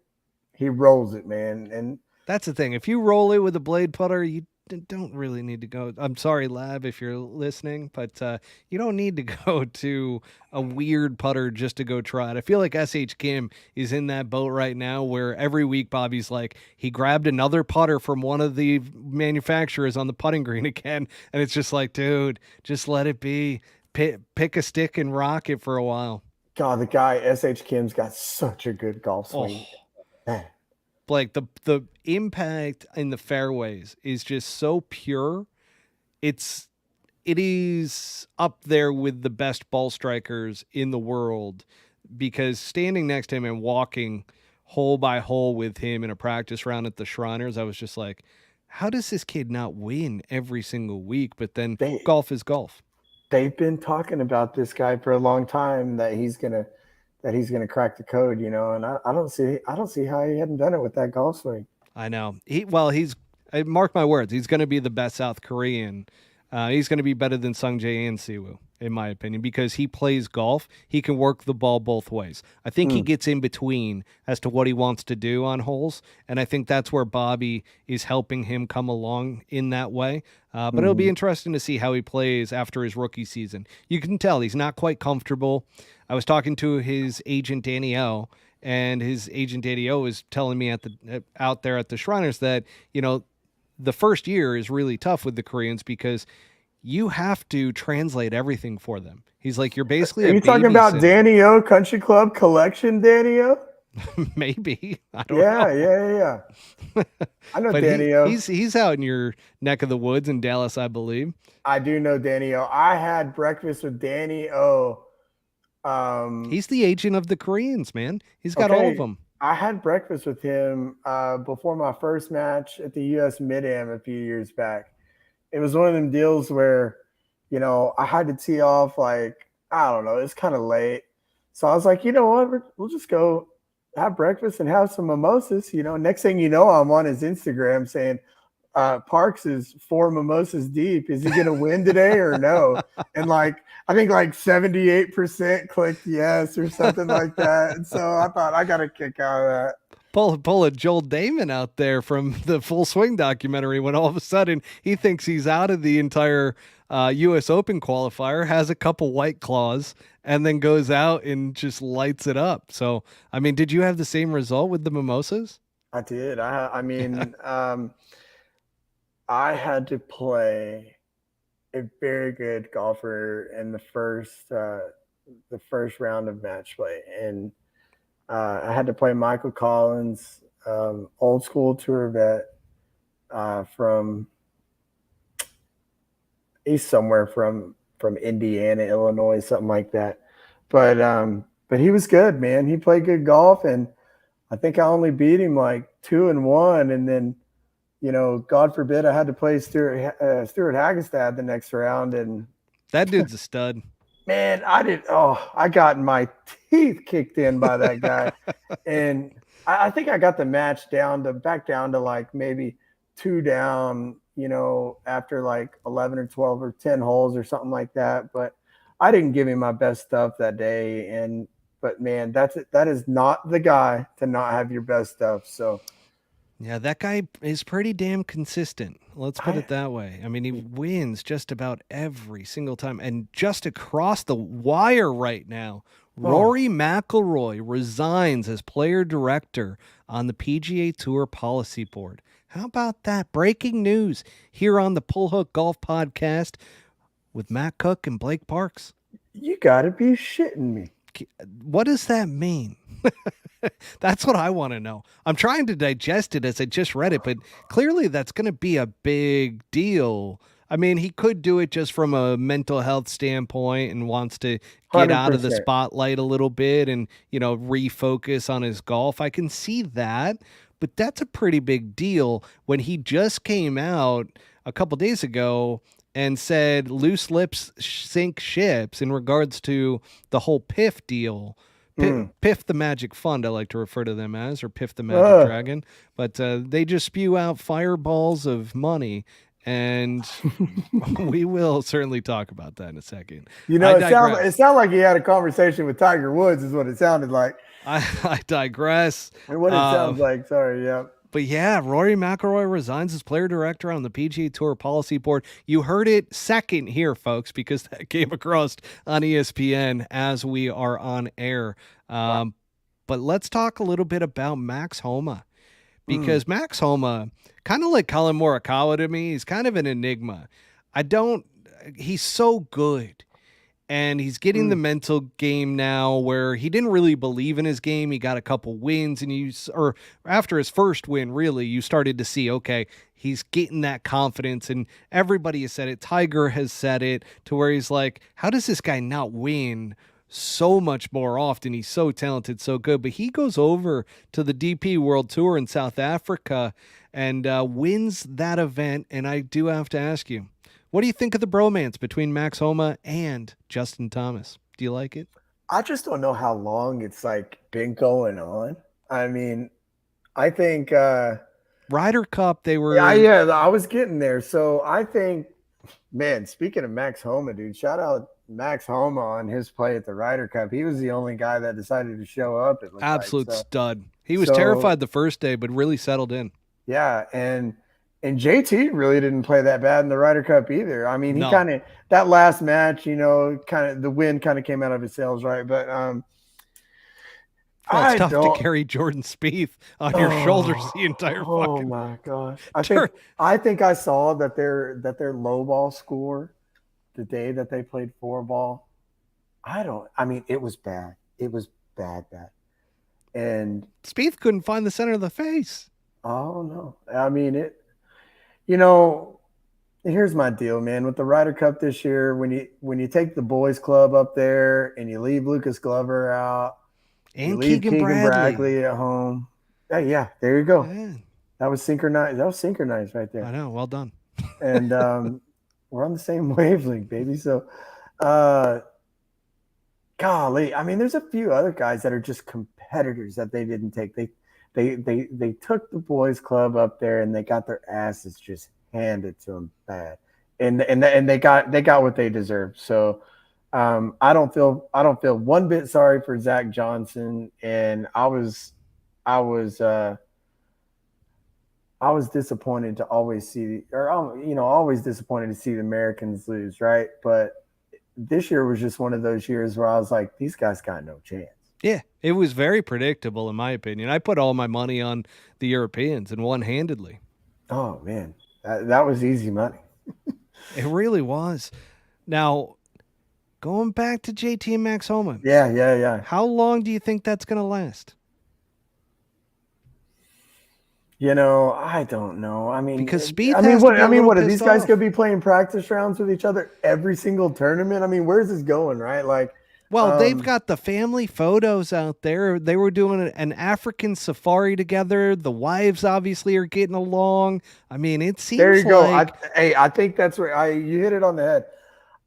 he rolls it, man. And that's the thing. If you roll it with a blade putter, you don't really need to go. I'm sorry, Lab, if you're listening, but you don't need to go to a weird putter just to go try it. I feel like S.H. Kim is in that boat right now where every week Bobby's like, he grabbed another putter from one of the manufacturers on the putting green again, and it's just like, dude, just let it be. Pick a stick and rock it for a while. God, the guy, S.H. Kim's got such a good golf swing. Oh. Like the impact in the fairways is just so pure. It is up there with the best ball strikers in the world, because standing next to him and walking hole by hole with him in a practice round at the Shriners, I was just like, how does this kid not win every single week? But then golf is golf. They've been talking about this guy for a long time, that he's gonna crack the code, and I don't see how he hadn't done it with that golf swing. I know. Mark my words, he's going to be the best South Korean. He's going to be better than Sungjae and Siwoo, in my opinion, because he plays golf. He can work the ball both ways. I think he gets in between as to what he wants to do on holes, and I think that's where Bobby is helping him come along in that way. But it'll be interesting to see how he plays after his rookie season. You can tell he's not quite comfortable. I was talking to his agent, Danny O, and his agent, Danny O, was telling me out there at the Shriners that, the first year is really tough with the Koreans because you have to translate everything for them. He's like, you're basically Are you talking about Danny O Country Club Collection, Danny O? Maybe. I don't know. Yeah. I know Danny O. He's out in your neck of the woods in Dallas, I believe. I do know Danny O. I had breakfast with Danny O. He's the agent of the Koreans, man. He's got all of them. I had breakfast with him before my first match at the U.S. Mid-Am a few years back. It was one of them deals where, I had to tee off like, I don't know, it's kind of late. So I was like, you know what, we'll just go have breakfast and have some mimosas. Next thing you know, I'm on his Instagram saying, Parks is 4 mimosas deep. Is he going to win today or no? And like, I think like 78% clicked yes or something like that. And so I thought I got a kick out of that. Pull a Joel Damon out there from the Full Swing documentary when all of a sudden he thinks he's out of the entire U.S. Open qualifier, has a couple White Claws, and then goes out and just lights it up. So, I mean, did you have the same result with the mimosas? I did. I mean, I had to play a very good golfer in the first round of match play, and I had to play Michael Collins, old school tour vet from he's somewhere from Indiana, Illinois, something like that. But he was good, man. He played good golf, and I think I only beat him like 2-1, and then God forbid I had to play Stuart Hagestad the next round, and that dude's a stud. Man, I got my teeth kicked in by that guy. And I think I got the match back down to like maybe 2 down, after like 11 or 12 or 10 holes or something like that. But I didn't give him my best stuff that day. But man, that is not the guy to not have your best stuff. So yeah, that guy is pretty damn consistent. Let's put it that way. I mean, he wins just about every single time. And just across the wire right now, Rory McIlroy resigns as player director on the PGA Tour policy board. How about that? Breaking news here on the Pull Hook Golf Podcast with Matt Cook and Blake Parks. You got to be shitting me. What does that mean? That's what I want to know. I'm trying to digest it as I just read it, but clearly that's going to be a big deal. I mean, he could do it just from a mental health standpoint and wants to get 100%. out of the spotlight a little bit and, refocus on his golf. I can see that, but that's a pretty big deal when he just came out a couple days ago and said loose lips sink ships in regards to the whole PIF deal. PIF the Magic Fund, I like to refer to them as, or PIF the Magic Dragon. But they just spew out fireballs of money, and we will certainly talk about that in a second. It sounded like he had a conversation with Tiger Woods is what it sounded like. I digress. And what it sounds like, sorry, yeah. But yeah, Rory McIlroy resigns as player director on the PGA Tour policy board. You heard it second here, folks, because that came across on ESPN as we are on air. Wow. But let's talk a little bit about Max Homa, because Max Homa, kind of like Colin Morikawa to me, he's kind of an enigma. He's so good. And he's getting the mental game now where he didn't really believe in his game. He got a couple wins, and after his first win, really, you started to see, okay, he's getting that confidence. And everybody has said it. Tiger has said it to where he's like, how does this guy not win so much more often? He's so talented, so good. But he goes over to the DP World Tour in South Africa and wins that event. And I do have to ask you, what do you think of the bromance between Max Homa and Justin Thomas? Do you like it? I just don't know how long it's like been going on. I mean, I think Ryder Cup, they were. Yeah, I was getting there. So I think, man, speaking of Max Homa, dude, shout out Max Homa on his play at the Ryder Cup. He was the only guy that decided to show up. Absolute stud. He was terrified the first day, but really settled in. Yeah, and JT really didn't play that bad in the Ryder Cup either. I mean, he kind of, that last match, the wind kind of came out of his sails, right? But it's tough to carry Jordan Spieth on your shoulders the entire fucking. Oh my gosh! I think I saw that their low ball score the day that they played 4-ball. I mean, it was bad. It was bad. And Spieth couldn't find the center of the face. Oh no! I mean here's my deal, man. With the Ryder Cup this year, when you take the boys club up there and you leave Lucas Glover out and Keegan Bradley at home, yeah, there you go. Man. That was synchronized. Right there. I know. Well done. And we're on the same wavelength, baby. So, golly, I mean, there's a few other guys that are just competitors that they didn't take. they took the boys club up there and they got their asses just handed to them bad, and they got what they deserved. So I don't feel one bit sorry for Zach Johnson, and I was I was disappointed to always see, always disappointed to see the Americans lose, right? But this year was just one of those years where I was like, these guys got no chance. Yeah, it was very predictable in my opinion. I put all my money on the Europeans and one-handedly. Oh man, that was easy money. It really was. Now, going back to JT and Max Homa, Yeah. how long do you think that's going to last? I don't know. I mean, Because Spieth has to be a little what are pissed these guys off. going to be playing practice rounds with each other every single tournament? I mean, where's this going, right? Like, Well, they've got the family photos out there. They were doing an African safari together. The wives obviously are getting along. I mean, it seems there you go. like I think that's where you hit it on the head.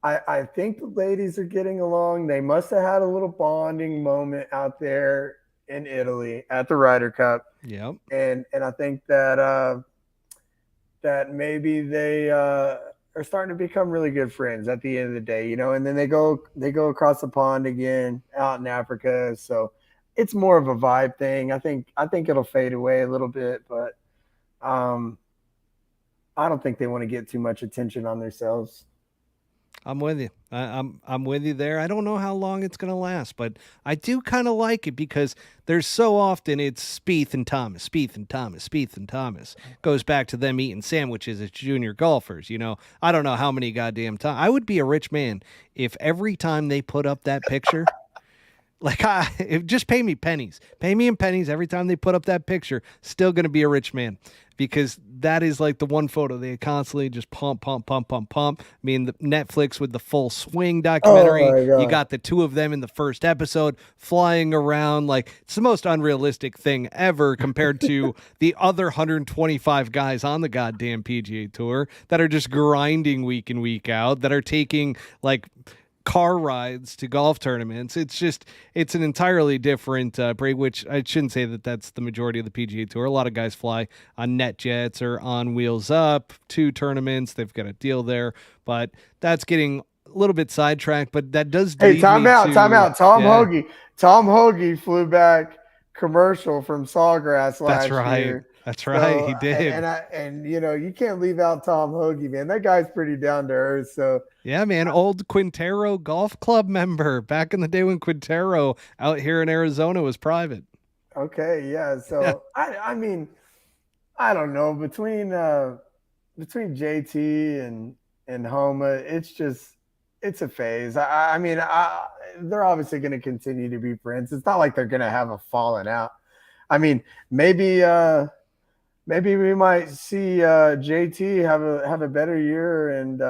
I think the ladies are getting along. They must have had a little bonding moment out there in Italy at the Ryder Cup. Yep. And I think that maybe they are starting to become really good friends at the end of the day, and then they go across the pond again out in Africa. So it's more of a vibe thing. I think it'll fade away a little bit, but I don't think they want to get too much attention on themselves. I'm with you. I'm with you there. I don't know how long it's going to last, but I do kind of like it because there's so often it's Spieth and Thomas, Spieth and Thomas, Spieth and Thomas. Goes back to them eating sandwiches as junior golfers. I don't know how many goddamn times. I would be a rich man if every time they put up that picture. Just pay me pennies. Pay me in pennies every time they put up that picture. Still going to be a rich man because that is like the one photo they constantly just pump. I mean, the Netflix with the Full Swing documentary, Oh my God. you got the two of them in the first episode flying around. Like, it's the most unrealistic thing ever compared to the other 125 guys on the goddamn PGA Tour that are just grinding week in, week out, that are taking like car rides to golf tournaments. It's an entirely different break, which I shouldn't say that that's the majority of the PGA Tour. A lot of guys fly on net jets or on wheels up to tournaments. They've got a deal there, but that's getting a little bit sidetracked, but that does Hey, lead time me out. to Tom Hoagie flew back commercial from Sawgrass last That's right. year. That's right. So, He did. and you can't leave out Tom Hoagie, man. That guy's pretty down to earth. So Yeah, man. Old Quintero Golf Club member back in the day when Quintero out here in Arizona was private. okay, yeah. So I mean, I don't know between JT and Homa, it's a phase. They're obviously going to continue to be friends. It's not like they're going to have a falling out. I mean, maybe we might see JT have a better year, and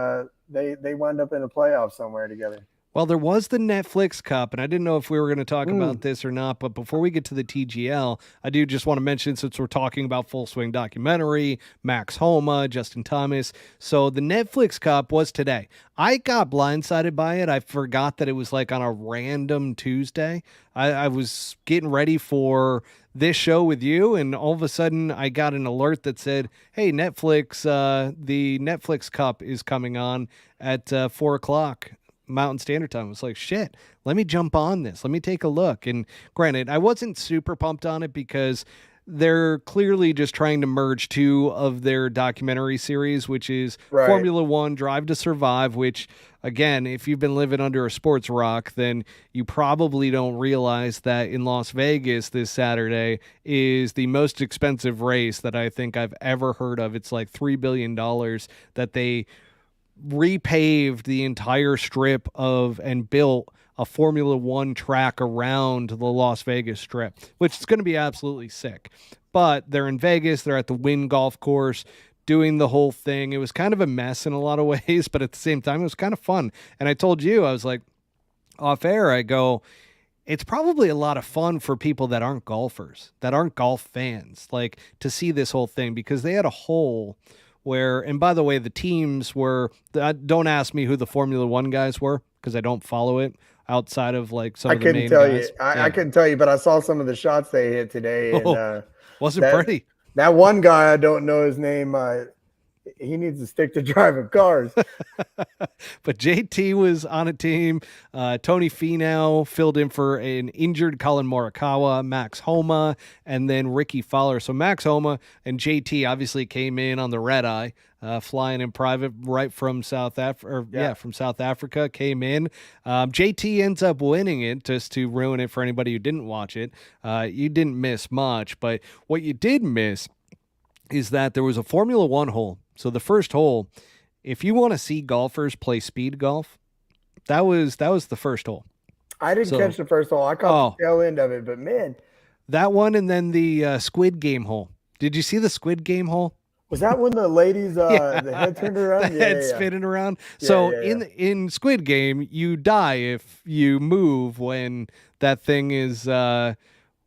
they wind up in a playoff somewhere together. Well, there was the Netflix Cup, and I didn't know if we were going to talk about this or not, but before we get to the TGL, I do just want to mention, since we're talking about Full Swing documentary, Max Homa, Justin Thomas, so the Netflix Cup was today. I got blindsided by it. I forgot that it was like on a random Tuesday. I was getting ready for this show with you, and all of a sudden I got an alert that said, hey, Netflix, the Netflix Cup is coming on at 4 o'clock. Mountain Standard Time. I was like, shit, let me jump on this. Let me take a look. And granted, I wasn't super pumped on it because they're clearly just trying to merge two of their documentary series, which is Right. Formula One, Drive to Survive, which, again, if you've been living under a sports rock, then you probably don't realize that in Las Vegas this Saturday is the most expensive race that I think I've ever heard of. It's like $3 billion that they repaved the entire strip of and built a Formula One track around the Las Vegas Strip, which is going to be absolutely sick. But they're in Vegas. They're at the Wynn Golf Course doing the whole thing. It was kind of a mess in a lot of ways, but at the same time, it was kind of fun. And I told you, I was like, off air, I go, it's probably a lot of fun for people that aren't golfers, that aren't golf fans, like to see this whole thing, because they had a whole where, and by the way, the teams were, don't ask me who the Formula One guys were because I don't follow it outside of like some of the main guys. I couldn't tell you, but I saw some of the shots they hit today, and Wasn't pretty. That one guy, I don't know his name. He needs to stick to driving cars. But JT was on a team. Tony Finau filled in for an injured Colin Morikawa, Max Homa, and then Ricky Fowler. So Max Homa and JT obviously came in on the red eye, flying in private right from South Africa. From South Africa, came in. JT ends up winning it, just to ruin it for anybody who didn't watch it. You didn't miss much, but what you did miss is that there was a Formula One hole. So the first hole, if you want to see golfers play speed golf, that was the first hole. I didn't catch the first hole. I caught the tail end of it, but man. That one, and then the Squid Game hole. Did you see the Squid Game hole? Was that when the ladies, the head turned around? The head spinning around. So in Squid Game, you die if you move when that thing is, when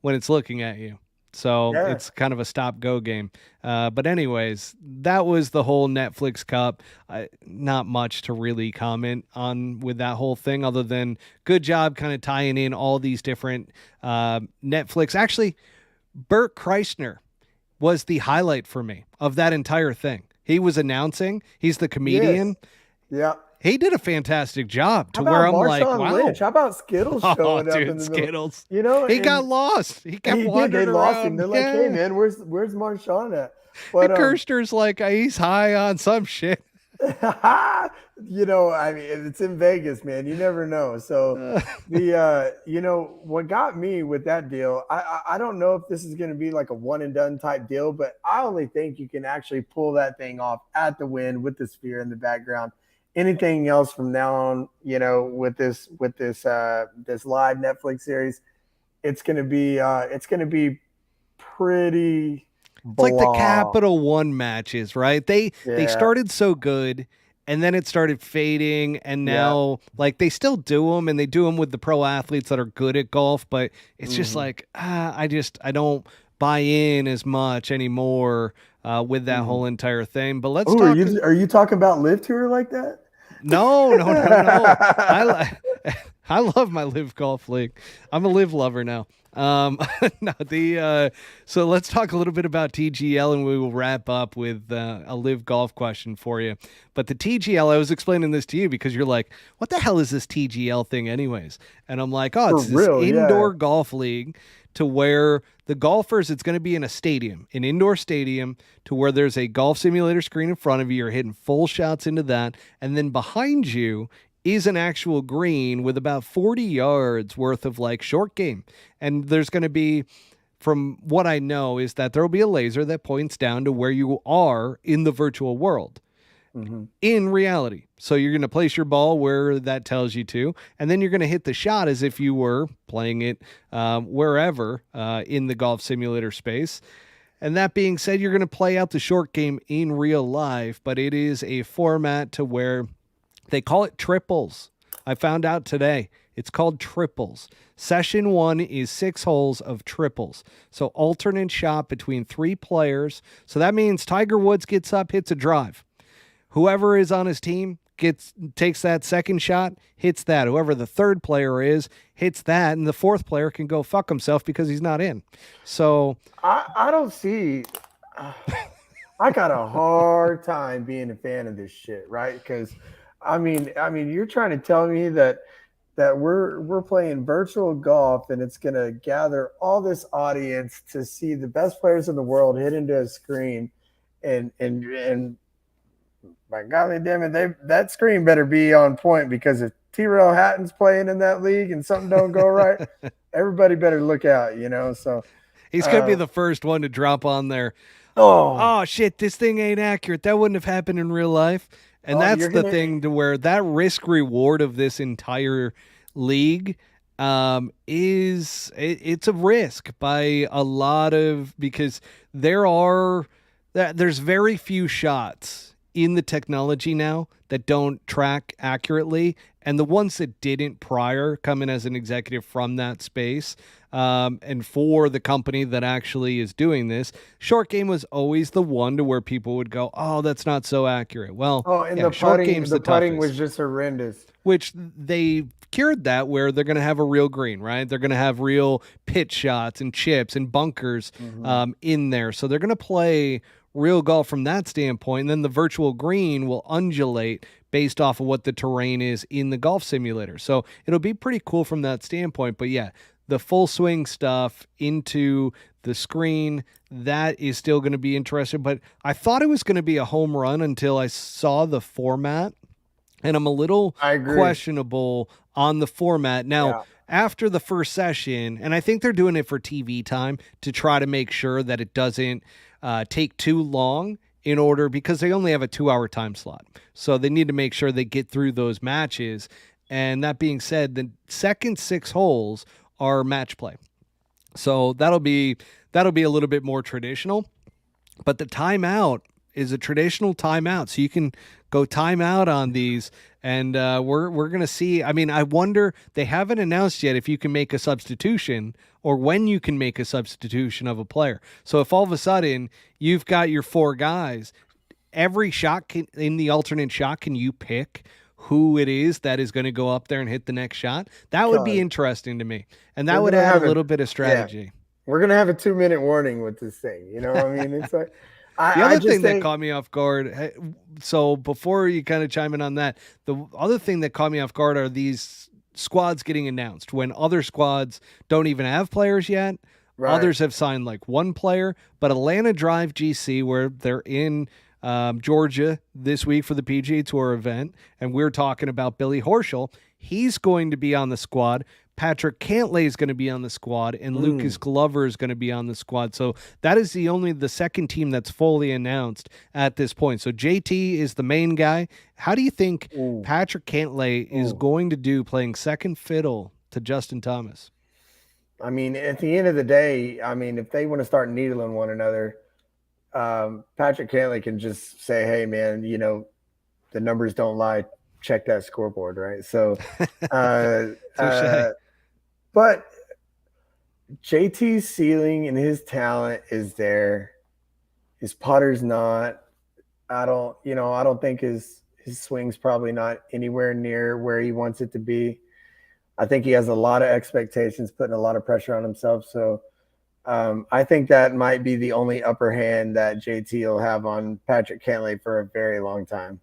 it's looking at you. So it's kind of a stop-go game. But anyways, that was the whole Netflix Cup. Not much to really comment on with that whole thing, other than good job kind of tying in all these different Netflix. Actually, Bert Kreischer was the highlight for me of that entire thing. He was announcing. He's the comedian. Yes. Yeah. He did a fantastic job to where I'm like, wow. Lynch? How about Skittles showing up in the Skittles. Middle? You know, he got lost. He kept wandering they around. Lost him. They're like, hey man, where's Marshawn at? But Kirster's like, he's high on some shit. You know, I mean, it's in Vegas, man. You never know. So you know, what got me with that deal, I don't know if this is going to be like a one and done type deal, but I only think you can actually pull that thing off at the Wynn with the Sphere in the background. Anything else from now on, you know, with this live Netflix series, it's gonna be pretty. It's like the Capital One matches, right? They started so good, and then it started fading, and now like they still do them, and they do them with the pro athletes that are good at golf, but it's just like I don't buy in as much anymore with that whole entire thing. But let's talk. Are you talking about Live Tour like that? No. I love my Live Golf League. I'm a Live lover now. So let's talk a little bit about TGL, and we will wrap up with a Live Golf question for you. But the TGL, I was explaining this to you because you're like, what the hell is this TGL thing anyways? And I'm like, it's this indoor golf league to where the golfers, it's going to be in a stadium, an indoor stadium, to where there's a golf simulator screen in front of you. You're hitting full shots into that. And then behind you is an actual green with about 40 yards worth of like short game. And there's going to be, from what I know, is that there'll be a laser that points down to where you are in the virtual world. In reality. So you're going to place your ball where that tells you to, and then you're going to hit the shot as if you were playing it wherever in the golf simulator space. And that being said, you're going to play out the short game in real life, but it is a format to where they call it triples. I found out today. It's called triples. Session 1 is 6 holes of triples. So alternate shot between 3 players. So that means Tiger Woods gets up, hits a drive. Whoever is on his team takes that second shot, hits that. Whoever the third player is hits that, and the fourth player can go fuck himself because he's not in. So I don't see. I got a hard time being a fan of this shit, right? Because I mean, you're trying to tell me that we're playing virtual golf and it's gonna gather all this audience to see the best players in the world hit into a screen, and by golly damn it, that screen better be on point, because if T-Rail Hatton's playing in that league and something don't go right, everybody better look out, you know. So he's gonna be the first one to drop on there. Oh shit, this thing ain't accurate. That wouldn't have happened in real life. And that's the thing, to where that risk reward of this entire league it's a risk by a lot of, because there's very few shots in the technology now that don't track accurately, and the ones that didn't prior, coming as an executive from that space, and for the company that actually is doing this, short game was always the one to where people would go, oh, that's not so accurate. Well, the putting was just horrendous. which they cured that where they're going to have a real green, right? They're going to have real pitch shots and chips and bunkers in there. So they're going to play real golf from that standpoint. And then the virtual green will undulate based off of what the terrain is in the golf simulator. So it'll be pretty cool from that standpoint. But yeah, the full swing stuff into the screen, that is still going to be interesting. But I thought it was going to be a home run until I saw the format. And I'm a little questionable on the format. Now, after the first session, and I think they're doing it for TV time to try to make sure that it doesn't take too long in order, because they only have a 2-hour time slot. So they need to make sure they get through those matches. And that being said, the second 6 holes are match play. So that'll be a little bit more traditional. But the timeout is a traditional timeout. So you can go timeout on these, and we're going to see. I mean, I wonder, they haven't announced yet if you can make a substitution or when you can make a substitution of a player. So if all of a sudden you've got your 4 guys, every shot in the alternate shot, can you pick who it is that is going to go up there and hit the next shot? That would be interesting to me. And that would add a little bit of strategy. Yeah. We're going to have a 2-minute warning with this thing. You know what I mean? It's like, the other thing that caught me off guard, so before you kind of chime in on that, the other thing that caught me off guard are these squads getting announced when other squads don't even have players yet. Right. Others have signed like 1 player, but Atlanta Drive GC, where they're in Georgia this week for the PGA Tour event, and we're talking about Billy Horschel. He's going to be on the squad. Patrick Cantlay is going to be on the squad, and Lucas Glover is going to be on the squad. So that is the second team that's fully announced at this point. So JT is the main guy. How do you think Patrick Cantlay is going to do playing second fiddle to Justin Thomas? I mean, at the end of the day, I mean, if they want to start needling one another, Patrick Cantlay can just say, hey, man, you know, the numbers don't lie. Check that scoreboard, right? So, but JT's ceiling and his talent is there. His putter's not. I don't think his swing's probably not anywhere near where he wants it to be. I think he has a lot of expectations, putting a lot of pressure on himself. So I think that might be the only upper hand that JT will have on Patrick Cantlay for a very long time.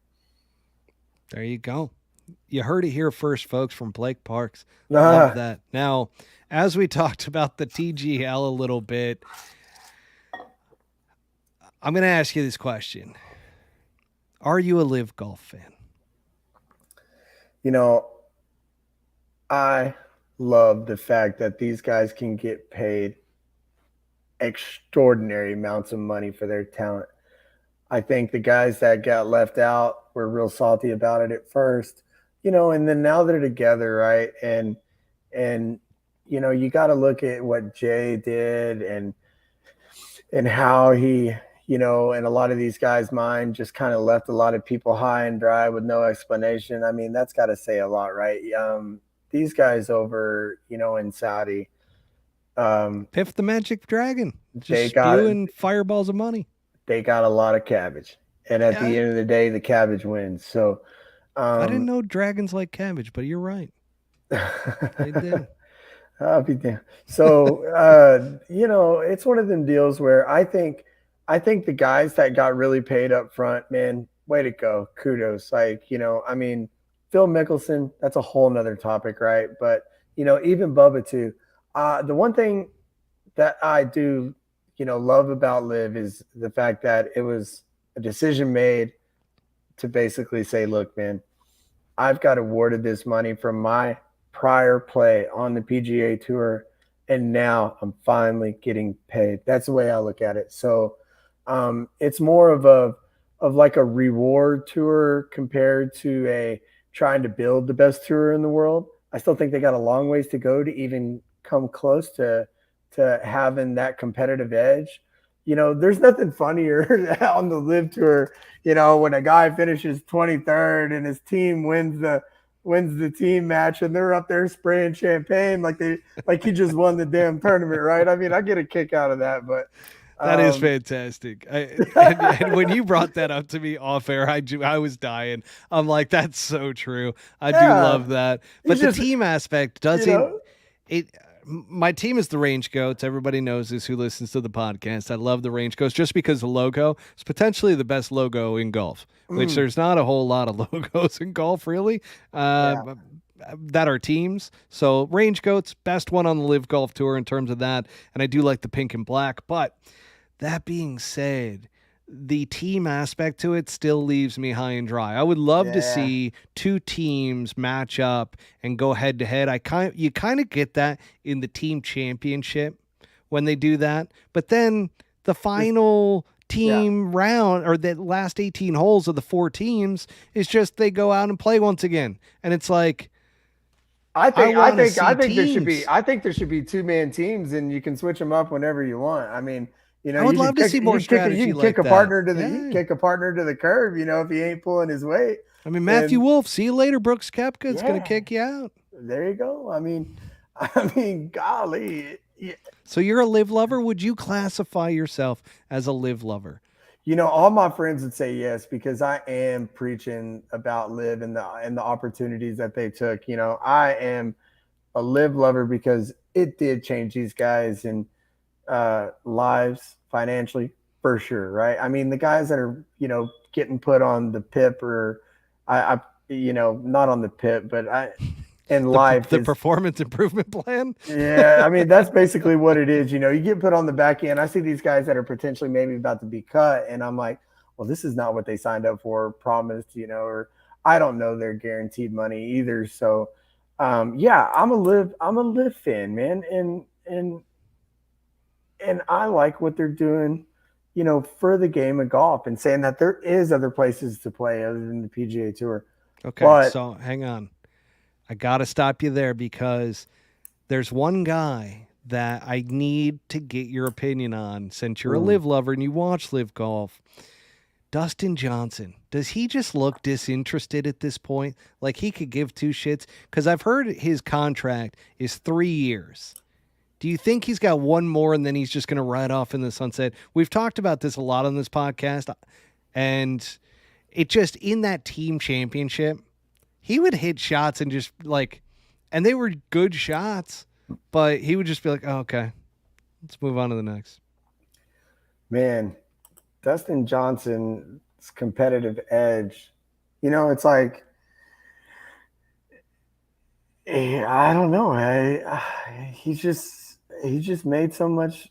There you go. You heard it here first, folks, from Blake Parks. Love that. Now, as we talked about the TGL a little bit, I'm going to ask you this question. Are you a LIV Golf fan? You know, I love the fact that these guys can get paid extraordinary amounts of money for their talent. I think the guys that got left out were real salty about it at first, you know, and then now they're together, right? And you know, you got to look at what Jay did and how he, you know, and a lot of these guys' mind just kind of left a lot of people high and dry with no explanation. I mean, that's got to say a lot, right? These guys over, you know, in Saudi, Piff the Magic Dragon, just spewing fireballs of money. They got a lot of cabbage, and at the end of the day, the cabbage wins. So I didn't know dragons like cabbage, but you're right. They do. I'll be damned. So you know, it's one of them deals where I think the guys that got really paid up front, man, way to go, kudos. Like, you know, I mean, Phil Mickelson, that's a whole nother topic, right? But you know, even Bubba too. The one thing that I do, you know, love about LIV is the fact that it was a decision made to basically say, look, man, I've got awarded this money from my prior play on the PGA Tour, and now I'm finally getting paid. That's the way I look at it. So it's more of like a reward tour compared to a trying to build the best tour in the world. I still think they got a long ways to go to even come close to having that competitive edge. You know, there's nothing funnier on the LIV Tour, you know, when a guy finishes 23rd and his team wins the team match and they're up there spraying champagne like he just won the damn tournament, right? I mean, I get a kick out of that, but That is Um, fantastic. And when you brought that up to me off air, I was dying. I'm like, that's so true. I do love yeah, that. you But the just, team aspect you doesn't know, it my team is the Range Goats. Everybody knows this who listens to the podcast. I love the Range Goats just because the logo is potentially the best logo in golf, which mm, there's not a whole lot of logos in golf really. Uh, yeah. that are teams. So Range Goats, best one on the Live Golf Tour in terms of that. And I do like the pink and black. But that being said, the team aspect to it still leaves me high and dry. I would love to Yeah. see two teams match up and go head to head. You kind of get that in the team championship when they do that. But then the This, final yeah. team round or the last 18 holes of the four teams is just they go out and play once again. And it's like I want to see teams. I think there should be 2-man teams, and you can switch them up whenever you want. I mean, I would love to see more you strategy can kick like a that. partner to the you can Yeah. kick a partner to the curb, if he ain't pulling his weight. I mean, Matthew And Wolf, see you later. Brooks Koepka's going to yeah, kick you out. there you go. I mean, golly, So you're a live lover. Would you classify yourself as a live lover? all my friends would say yes because I am preaching about live and the opportunities that they took. I am a live lover because it did change these guys and lives financially for sure, right? I mean, the guys that are getting put on the PIP or I not on the PIP, but I in life The is performance improvement plan? yeah. I mean, that's basically what it is. You get put on the back end. I see these guys that are potentially maybe about to be cut, and I'm like, well, this is not what they signed up for, promised, or I don't know their guaranteed money either. So, yeah, I'm a live fan, man, and I like what they're doing, for the game of golf and saying that there is other places to play other than the PGA Tour. Okay, But so hang on. I got to stop you there because there's one guy that I need to get your opinion on since you're a mm, live lover and you watch live golf. Dustin Johnson, does he just look disinterested at this point? Like he could give two shits? Because I've heard his contract is 3 years. Do you think he's got one more and then he's just going to ride off in the sunset? We've talked about this a lot on this podcast, and it just in that team championship, he would hit shots and just like, and they were good shots, but he would just be like, oh, okay, let's move on to the next. man, Dustin Johnson's competitive edge, it's like I don't know. He just made so much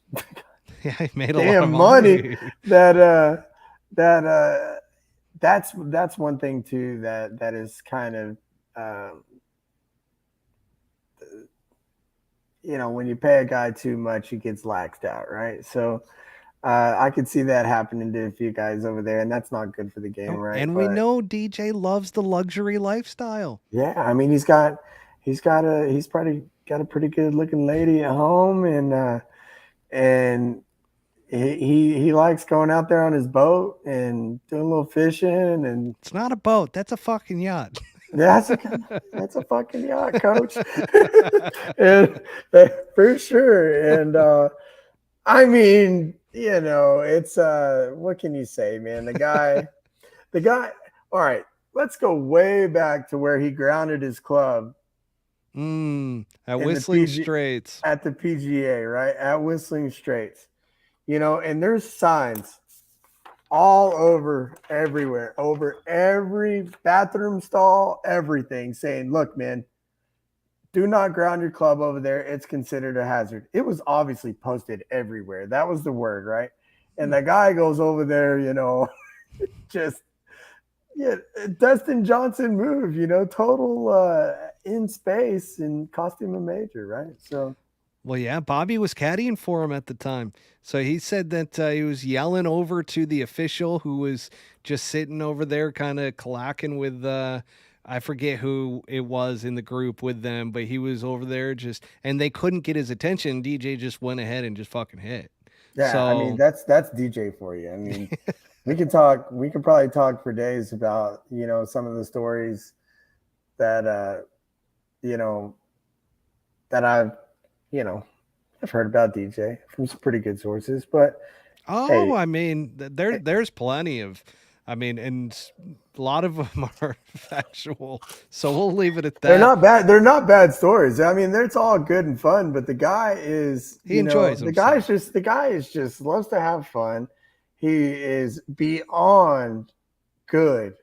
Yeah, he made a lot of damn money money. that that that's one thing too that is kind of um, when you pay a guy too much, he gets laxed out, right? So I could see that happening to a few guys over there, and that's not good for the game, right? And we But know DJ loves the luxury lifestyle. yeah, I mean, he's probably got a pretty good looking lady at home, and he likes going out there on his boat and doing a little fishing, and It's not a boat. That's a fucking yacht. that's a that's a fucking yacht, coach, and for sure. And I mean, it's what can you say, man? The guy. All right, let's go way back to where he grounded his club At in the Whistling PG Straits. at the PGA, right at Whistling Straits. And there's signs all over everywhere, over every bathroom stall, everything saying, "Look, man, do not ground your club over there. It's considered a hazard." It was obviously posted everywhere. That was the word, right? And the guy goes over there, just yeah, Dustin Johnson move, total in space and cost him a major, right? So Well, yeah, Bobby was caddying for him at the time. So he said that he was yelling over to the official who was just sitting over there kind of clacking with, I forget who it was in the group with them, but he was over there just, and they couldn't get his attention. DJ just went ahead and just fucking hit. yeah, I mean So, that's DJ for you. I mean, we could probably talk for days about, some of the stories that you know, that I've heard about DJ from some pretty good sources. But Oh, Hey, I mean, there's plenty of, I mean, and a lot of them are factual. So we'll leave it at they're that. not bad. They're not bad stories. I mean, it's all good and fun, but the guy is, He enjoys himself. the guy is just loves to have fun. He is beyond good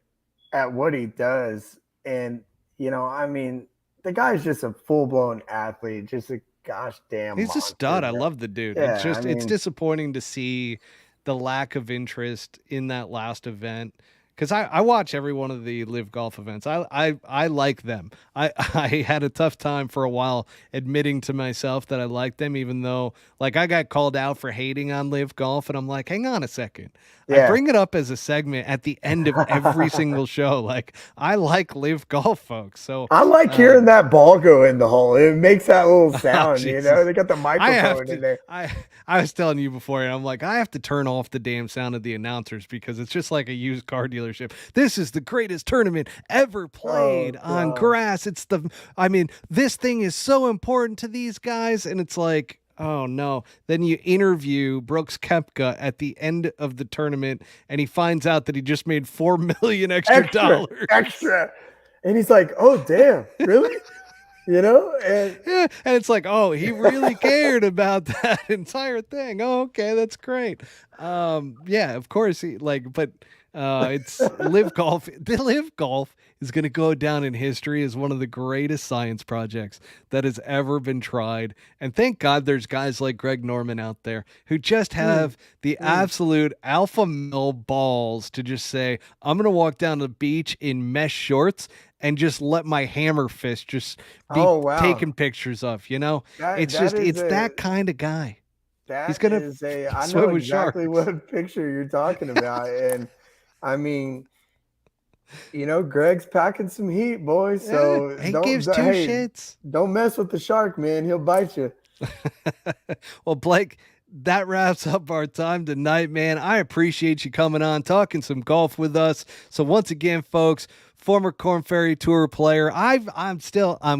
at what he does. And, I mean, the guy's just a full blown athlete, just a gosh damn He's a monster, stud. I man. love the dude. It's Yeah, I just it's mean, disappointing to see the lack of interest in that last event. Because I watch every one of the Live Golf events. I like them. I had a tough time for a while admitting to myself that I liked them, even though like I got called out for hating on Live Golf, and I'm like, hang on a second. I yeah. bring it up as a segment at the end of every single show. Like I like Live Golf, folks. So I like hearing that ball go in the hole. It makes that little oh sound, Jesus. They got the I have microphone in to there. I was telling you before, and I'm like, I have to turn off the damn sound of the announcers because it's just like a used car dealership. This is the greatest tournament ever Oh played on god. grass. I mean, this thing is so important to these guys, and it's like, oh no. Then you interview Brooks Koepka at the end of the tournament, and he finds out that he just made $4 million extra dollars. Extra. And he's like, "Oh damn, really?" And Yeah, and it's like, oh, he really cared about that entire thing. Oh, okay, that's great. Yeah, of course he like, but it's Live Golf. The Live Golf is going to go down in history as one of the greatest science projects that has ever been tried. And thank God there's guys like Greg Norman out there who just have the absolute alpha male balls to just say, I'm going to walk down the beach in mesh shorts and just let my hammer fist just be oh wow. taking pictures of, That it's that just, is it's a that kind of guy. He's that going to is a I know swim with exactly sharks. what picture you're talking about. And I mean, Greg's packing some heat, boys. Yeah, So he gives two hey, shits. don't mess with the shark, man. He'll bite you. Well, Blake, that wraps up our time tonight, man. I appreciate you coming on, talking some golf with us. So once again, folks, former Korn Ferry Tour player. I'm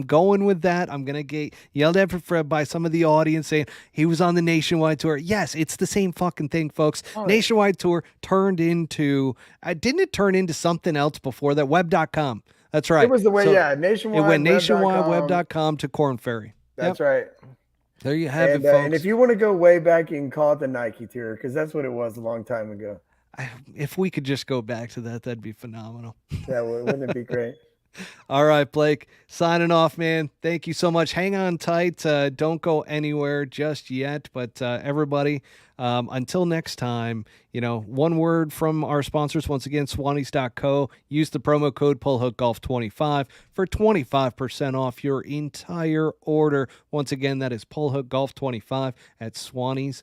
going with that. I'm gonna get yelled at by some of the audience saying he was on the Nationwide Tour. Yes, it's the same fucking thing, folks. Oh, Nationwide Tour turned into didn't it turn into something else before that? Web.com. That's it right. was the way, So yeah, it went nationwideweb.com. nationwideweb.com to Korn Ferry. Yep. That's right. There you have it, And if folks. you want to go way back, you can call it the Nike Tour because that's what it was a long time ago. If we could just go back to that, that'd be phenomenal. Yeah, wouldn't it be great? All right, Blake, signing off, man. Thank you so much. Hang on tight. Don't go anywhere just yet. But everybody, until next time, one word from our sponsors. Once again, Swannies.co. Use the promo code PullHookGolf25 for 25% off your entire order. Once again, that is PullHookGolf25 at Swannies.co.